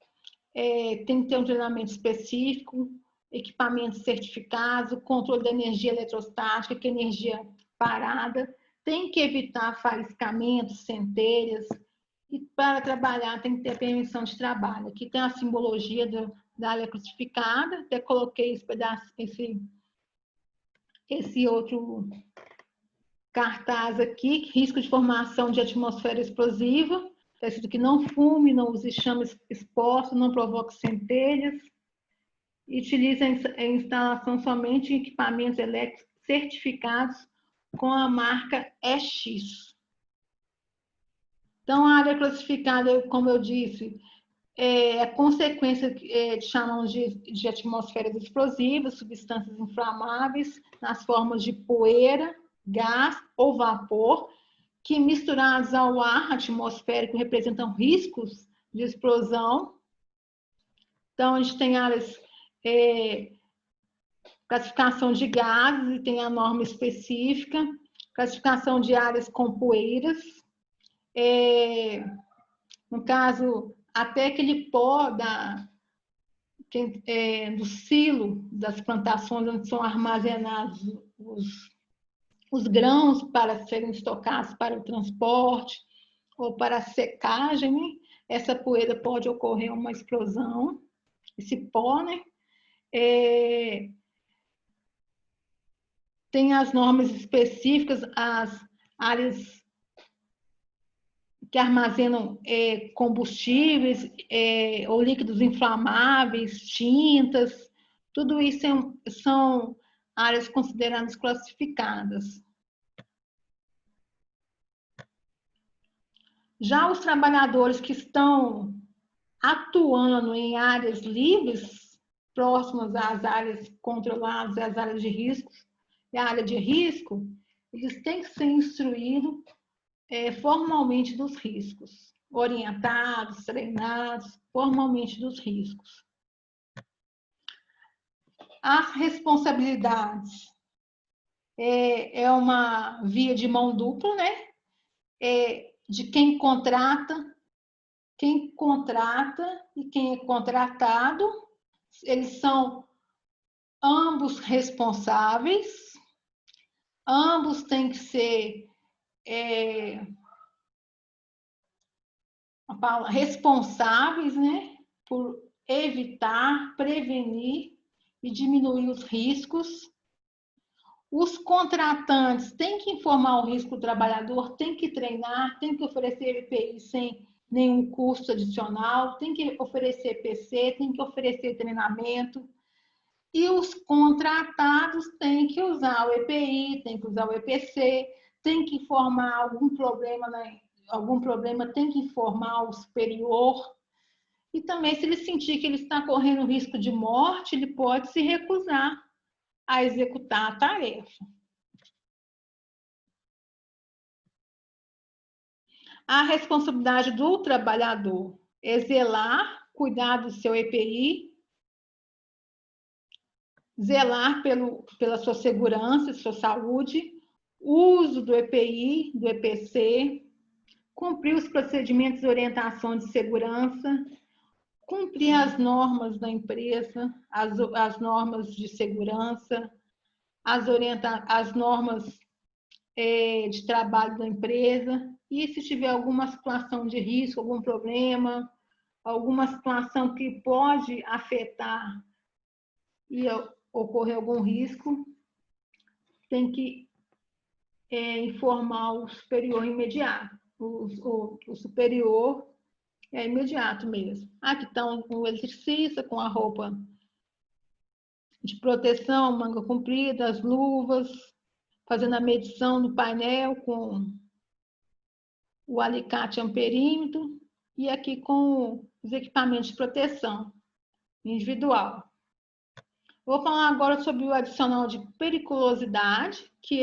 tem que ter um treinamento específico, equipamentos certificados, o controle da energia eletrostática, que é energia parada, tem que evitar faiscamentos, centelhas, e para trabalhar tem que ter permissão de trabalho. Aqui tem a simbologia da área classificada, até coloquei esse outro cartaz aqui, risco de formação de atmosfera explosiva, está escrito que não fume, não use chamas expostas, não provoque centelhas, e utiliza a instalação somente em equipamentos elétricos certificados com a marca EX. Então, a área classificada, como eu disse, é consequência chamamos de atmosferas explosivas, substâncias inflamáveis nas formas de poeira, gás ou vapor, que misturados ao ar atmosférico representam riscos de explosão. Então, a gente tem áreas, classificação de gases, e tem a norma específica, classificação de áreas com poeiras, no caso, até aquele pó do silo das plantações onde são armazenados os grãos para serem estocados para o transporte ou para a secagem, né? Essa poeira pode ocorrer uma explosão, esse pó, né? Tem as normas específicas, as áreas que armazenam combustíveis ou líquidos inflamáveis, tintas, tudo isso são áreas consideradas classificadas. Já os trabalhadores que estão atuando em áreas livres, próximas às áreas controladas, às áreas de risco, e a área de risco, eles têm que ser instruídos formalmente dos riscos, orientados, treinados formalmente dos riscos. As responsabilidades é uma via de mão dupla, né? De quem contrata e quem é contratado, eles são ambos responsáveis, ambos têm que ser responsáveis, né, por evitar, prevenir e diminuir os riscos. Os contratantes têm que informar o risco do trabalhador, têm que treinar, têm que oferecer EPI sem nenhum custo adicional, têm que oferecer PC, têm que oferecer treinamento. E os contratados têm que usar o EPI, têm que usar o EPC, têm que informar algum problema, tem que informar o superior. E também, se ele sentir que ele está correndo risco de morte, ele pode se recusar a executar a tarefa. A responsabilidade do trabalhador é zelar, cuidar do seu EPI, zelar pela sua segurança, sua saúde, uso do EPI, do EPC, cumprir os procedimentos de orientação de segurança, cumprir as normas da empresa, as normas de segurança, as normas de trabalho da empresa, e se tiver alguma situação de risco, algum problema, alguma situação que pode afetar e ocorrer algum risco, tem que informar o superior imediato. O superior é imediato mesmo. Aqui estão o eletricista com a roupa de proteção, manga comprida, as luvas, fazendo a medição no painel com o alicate amperímetro e aqui com os equipamentos de proteção individual. Vou falar agora sobre o adicional de periculosidade, que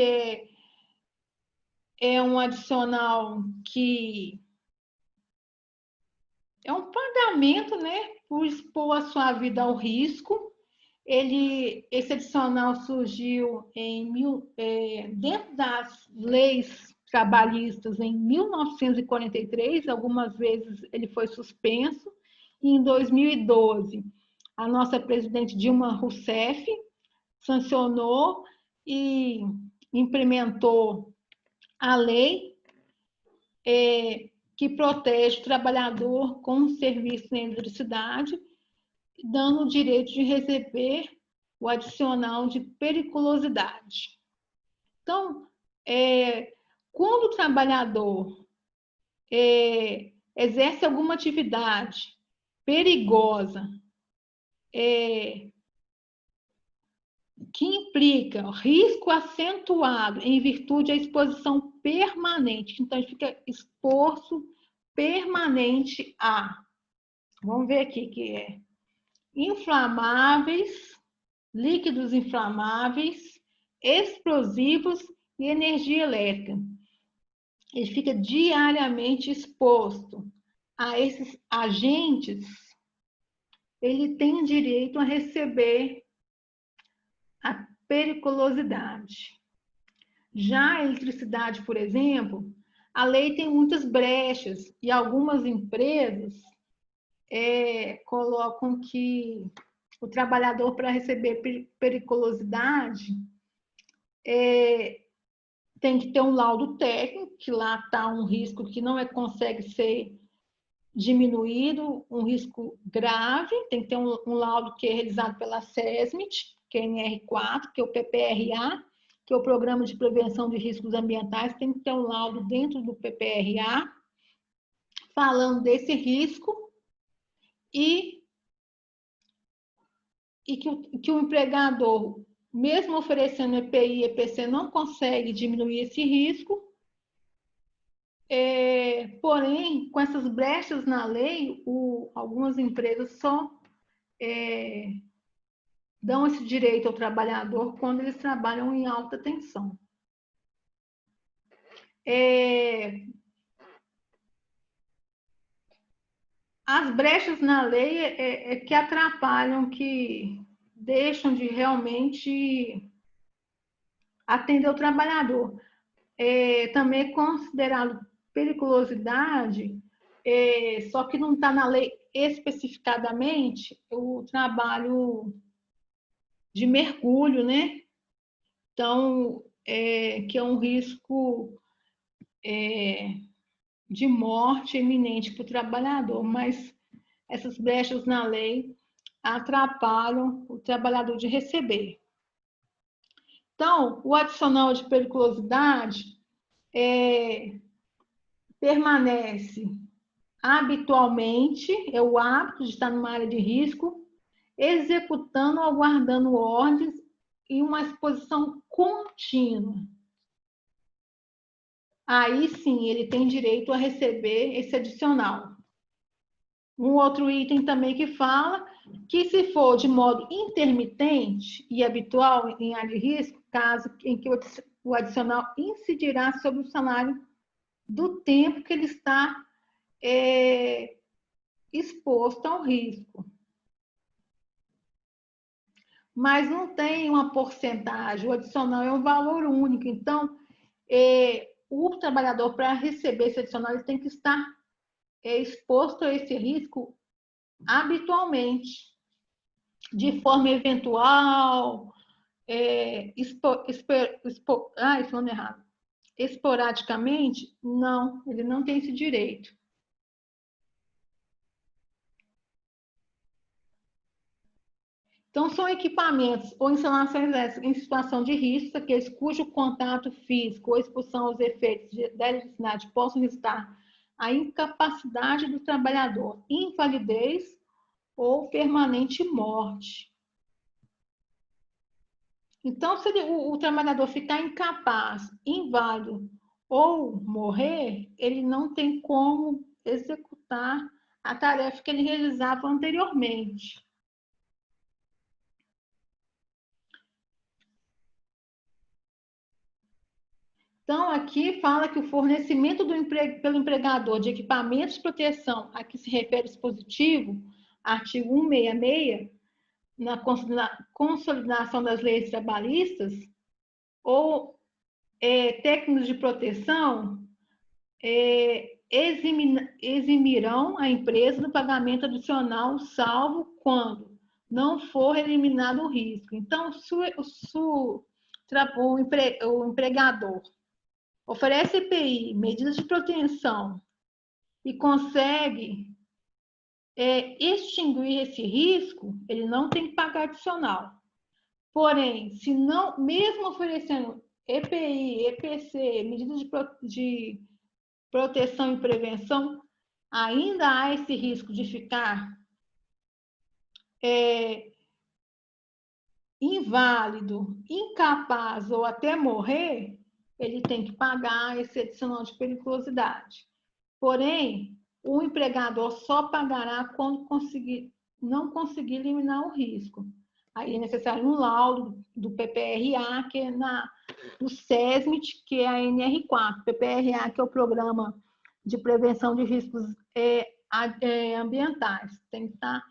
é um adicional que é um pagamento, né, por expor a sua vida ao risco. Esse adicional surgiu dentro das leis trabalhistas em 1943, algumas vezes ele foi suspenso, e em 2012 a nossa presidente Dilma Rousseff sancionou e implementou a lei que protege o trabalhador com serviço de eletricidade, dando o direito de receber o adicional de periculosidade. Então, quando o trabalhador exerce alguma atividade perigosa, que implica risco acentuado em virtude da exposição permanente. Então, a gente fica exposto permanente a, vamos ver aqui que é inflamáveis, líquidos inflamáveis, explosivos e energia elétrica. Ele fica diariamente exposto a esses agentes, ele tem direito a receber a periculosidade. Já a eletricidade, por exemplo, a lei tem muitas brechas e algumas empresas colocam que o trabalhador, para receber periculosidade, tem que ter um laudo técnico, que lá está um risco que não consegue ser diminuído, um risco grave, tem que ter um laudo que é realizado pela SESMIT, que é NR4, que é o PPRA, que é o Programa de Prevenção de Riscos Ambientais, tem que ter um laudo dentro do PPRA. falando desse risco e que o empregador, mesmo oferecendo EPI e EPC, não consegue diminuir esse risco. Porém, com essas brechas na lei, algumas empresas só dão esse direito ao trabalhador quando eles trabalham em alta tensão. As brechas na lei que atrapalham, que deixam de realmente atender o trabalhador. Também é considerado periculosidade, só que não está na lei especificadamente, o trabalho de mergulho, né? Então, que é um risco de morte iminente para o trabalhador, mas essas brechas na lei atrapalham o trabalhador de receber. Então, o adicional de periculosidade permanece habitualmente, é o hábito de estar numa área de risco, executando ou aguardando ordens em uma exposição contínua. Aí sim, ele tem direito a receber esse adicional. Um outro item também que fala que se for de modo intermitente e habitual em área de risco, caso em que o adicional incidirá sobre o salário do tempo que ele está exposto ao risco. Mas não tem uma porcentagem, o adicional é um valor único. Então, o trabalhador, para receber esse adicional, ele tem que estar exposto a esse risco habitualmente, de forma eventual, falando errado. Esporadicamente, não, ele não tem esse direito. Então, são equipamentos ou instalações em situação de risco, aqueles cujo contato físico ou expulsão aos efeitos da eletricidade possam resultar a incapacidade do trabalhador, invalidez ou permanente morte. Então, se o trabalhador ficar incapaz, inválido ou morrer, ele não tem como executar a tarefa que ele realizava anteriormente. Então, aqui fala que o fornecimento pelo empregador de equipamentos de proteção a que se refere o dispositivo, artigo 166, na consolidação das leis trabalhistas, ou técnicos de proteção, eximirão a empresa do pagamento adicional, salvo quando não for eliminado o risco. Então, o empregador oferece EPI, medidas de proteção, e consegue extinguir esse risco, ele não tem que pagar adicional. Porém, se não, mesmo oferecendo EPI, EPC, medidas de proteção e prevenção, ainda há esse risco de ficar inválido, incapaz ou até morrer, ele tem que pagar esse adicional de periculosidade. Porém, o empregador só pagará quando não conseguir eliminar o risco. Aí é necessário um laudo do PPRA, que é do SESMIT, que é a NR4. PPRA, que é o Programa de Prevenção de Riscos Ambientais. Tem que estar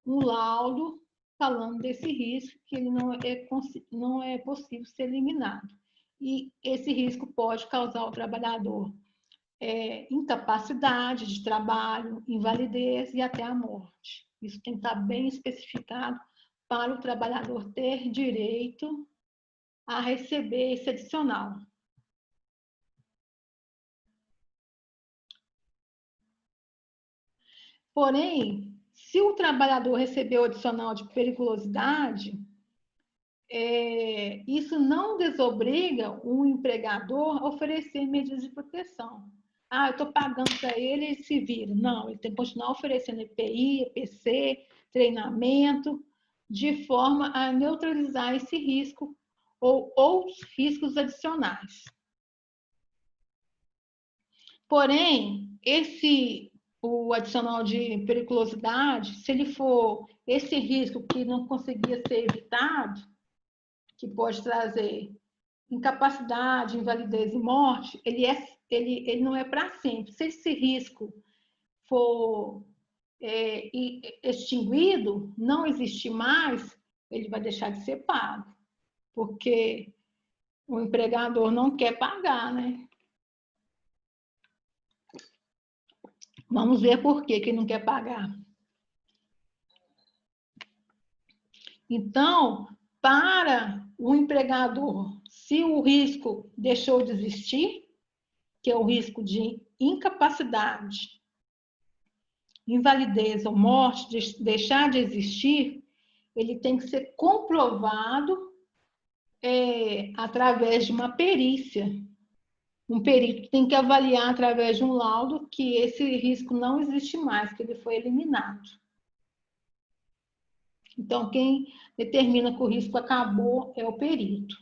um laudo falando desse risco, que ele não é possível ser eliminado. E esse risco pode causar ao trabalhador incapacidade de trabalho, invalidez e até a morte. Isso tem que estar bem especificado para o trabalhador ter direito a receber esse adicional. Porém, se o trabalhador receber o adicional de periculosidade, isso não desobriga o empregador a oferecer medidas de proteção. eu estou pagando para ele, ele se vira. Não, ele tem que continuar oferecendo EPI, EPC, treinamento, de forma a neutralizar esse risco ou outros riscos adicionais. Porém, o adicional de periculosidade, se ele for esse risco que não conseguia ser evitado, que pode trazer incapacidade, invalidez e morte, ele não é para sempre. Se esse risco for extinguido, não existir mais, ele vai deixar de ser pago, porque o empregador não quer pagar, né? Vamos ver por que ele não quer pagar. Então, para o empregador, se o risco deixou de existir, que é o risco de incapacidade, invalidez ou morte, deixar de existir, ele tem que ser comprovado através de uma perícia. Um perito tem que avaliar através de um laudo que esse risco não existe mais, que ele foi eliminado. Então, quem determina que o risco acabou é o perito.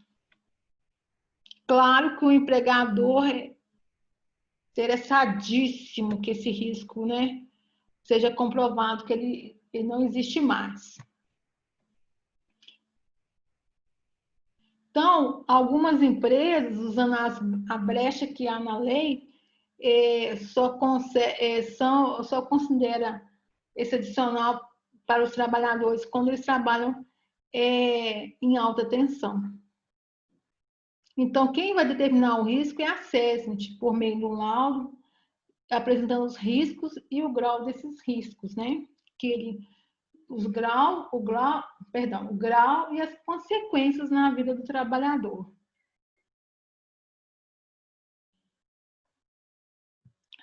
Claro que o empregador é interessadíssimo que esse risco, né, seja comprovado que ele não existe mais. Então, algumas empresas, usando a brecha que há na lei, só considera esse adicional para os trabalhadores quando eles trabalham em alta tensão. Então, quem vai determinar o risco é a SESMIT, por meio de um laudo, apresentando os riscos e o grau desses riscos, né? O grau e as consequências na vida do trabalhador.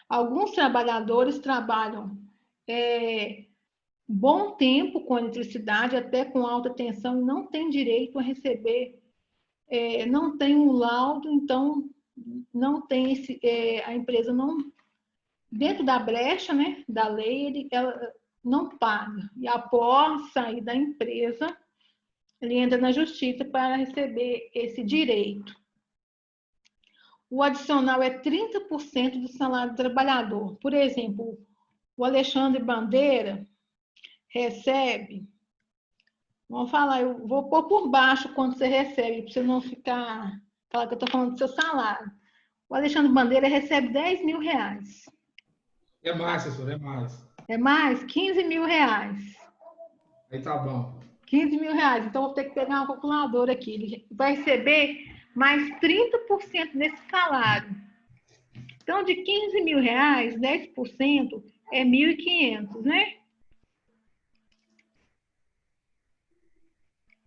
Alguns trabalhadores trabalham bom tempo com eletricidade, até com alta tensão, e não tem direito a receber, não tem um laudo, então não tem a empresa não, dentro da brecha, né, da lei, ela não paga. E após sair da empresa, ele entra na justiça para receber esse direito. O adicional é 30% do salário do trabalhador. Por exemplo, o Alexandre Bandeira recebe, vamos falar, eu vou pôr por baixo quanto você recebe, para você não ficar, falar que eu estou falando do seu salário. O Alexandre Bandeira recebe 10 mil reais. É mais, assessor, é mais. É mais? 15 mil reais. Aí tá bom. 15 mil reais. Então, vou ter que pegar uma calculadora aqui. Ele vai receber mais 30% desse salário. Então, de 15 mil reais, 10% é 1.500, né?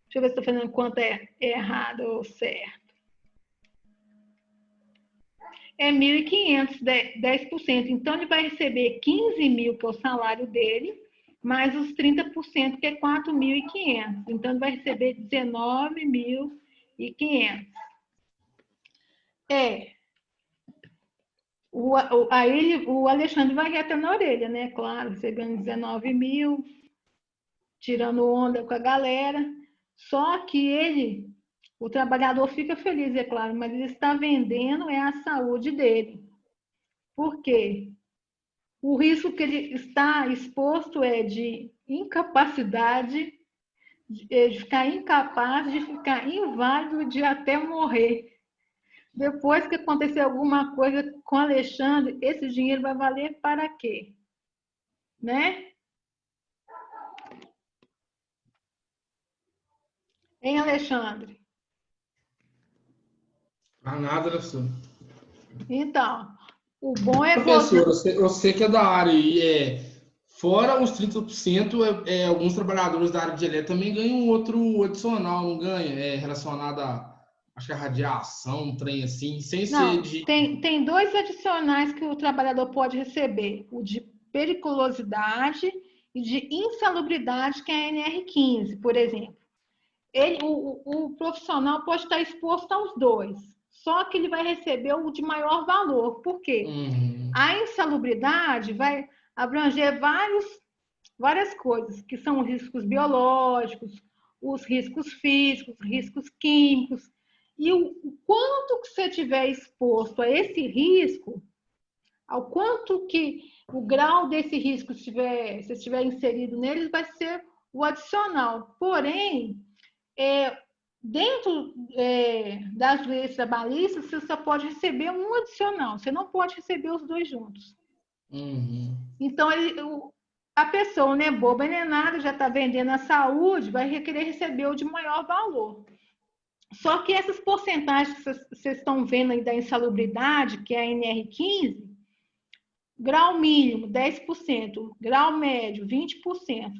Deixa eu ver se estou fazendo conta errado ou certo. É 1.500, 10%. Então, ele vai receber 15 mil, que é o salário dele, mais os 30%, que é 4.500. Então, ele vai receber 19.500. Aí o Alexandre vai até na orelha, né? Claro, recebendo 19 mil, tirando onda com a galera. Só que o trabalhador fica feliz, é claro, mas ele está vendendo a saúde dele. Por quê? O risco que ele está exposto é de incapacidade, de ficar incapaz, de ficar inválido, de até morrer. Depois que acontecer alguma coisa com o Alexandre, esse dinheiro vai valer para quê? Né? Hein, Alexandre? Para nada, professor. Então, o bom é Professor, eu sei que é da área e fora os 30%, alguns trabalhadores da área de elétrica também ganham outro adicional, não ganha? Relacionado acho que a radiação, um trem assim, sem ser de... Tem dois adicionais que o trabalhador pode receber, o de periculosidade e de insalubridade, que é a NR15, por exemplo. O profissional pode estar exposto aos dois, só que ele vai receber o de maior valor. Por quê? A insalubridade vai abranger várias coisas, que são os riscos biológicos, os riscos físicos, riscos químicos. E o quanto que você estiver exposto a esse risco, ao quanto que o grau desse risco se estiver inserido neles, vai ser o adicional. Porém, dentro das leis trabalhistas, você só pode receber um adicional, você não pode receber os dois juntos. Então, a pessoa, né, boba nem nada, já está vendendo a saúde, vai querer receber o de maior valor. Só que essas porcentagens que vocês estão vendo aí da insalubridade, que é a NR15, grau mínimo, 10%, grau médio, 20%,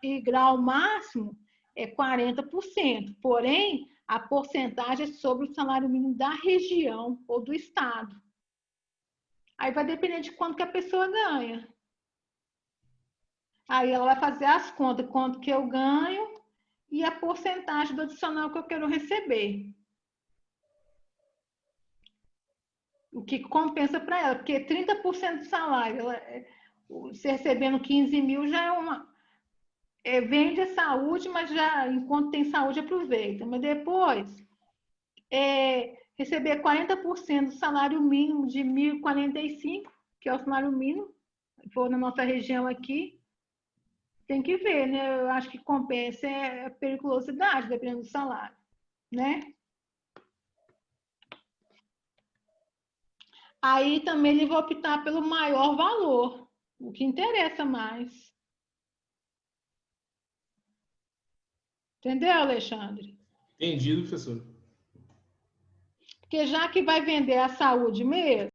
e grau máximo é 40%. Porém, a porcentagem é sobre o salário mínimo da região ou do estado. Aí vai depender de quanto que a pessoa ganha. Aí ela vai fazer as contas, quanto que eu ganho e a porcentagem do adicional que eu quero receber. O que compensa para ela, porque 30% do salário, se recebendo 15 mil, já é uma... vende a saúde, mas já, enquanto tem saúde, aproveita. Mas depois, receber 40% do salário mínimo de 1.045, que é o salário mínimo, se for na nossa região aqui, tem que ver, né? Eu acho que compensa a periculosidade, dependendo do salário, né? Aí também ele vai optar pelo maior valor, o que interessa mais. Entendeu, Alexandre? Entendido, professor. Porque já que vai vender a saúde mesmo,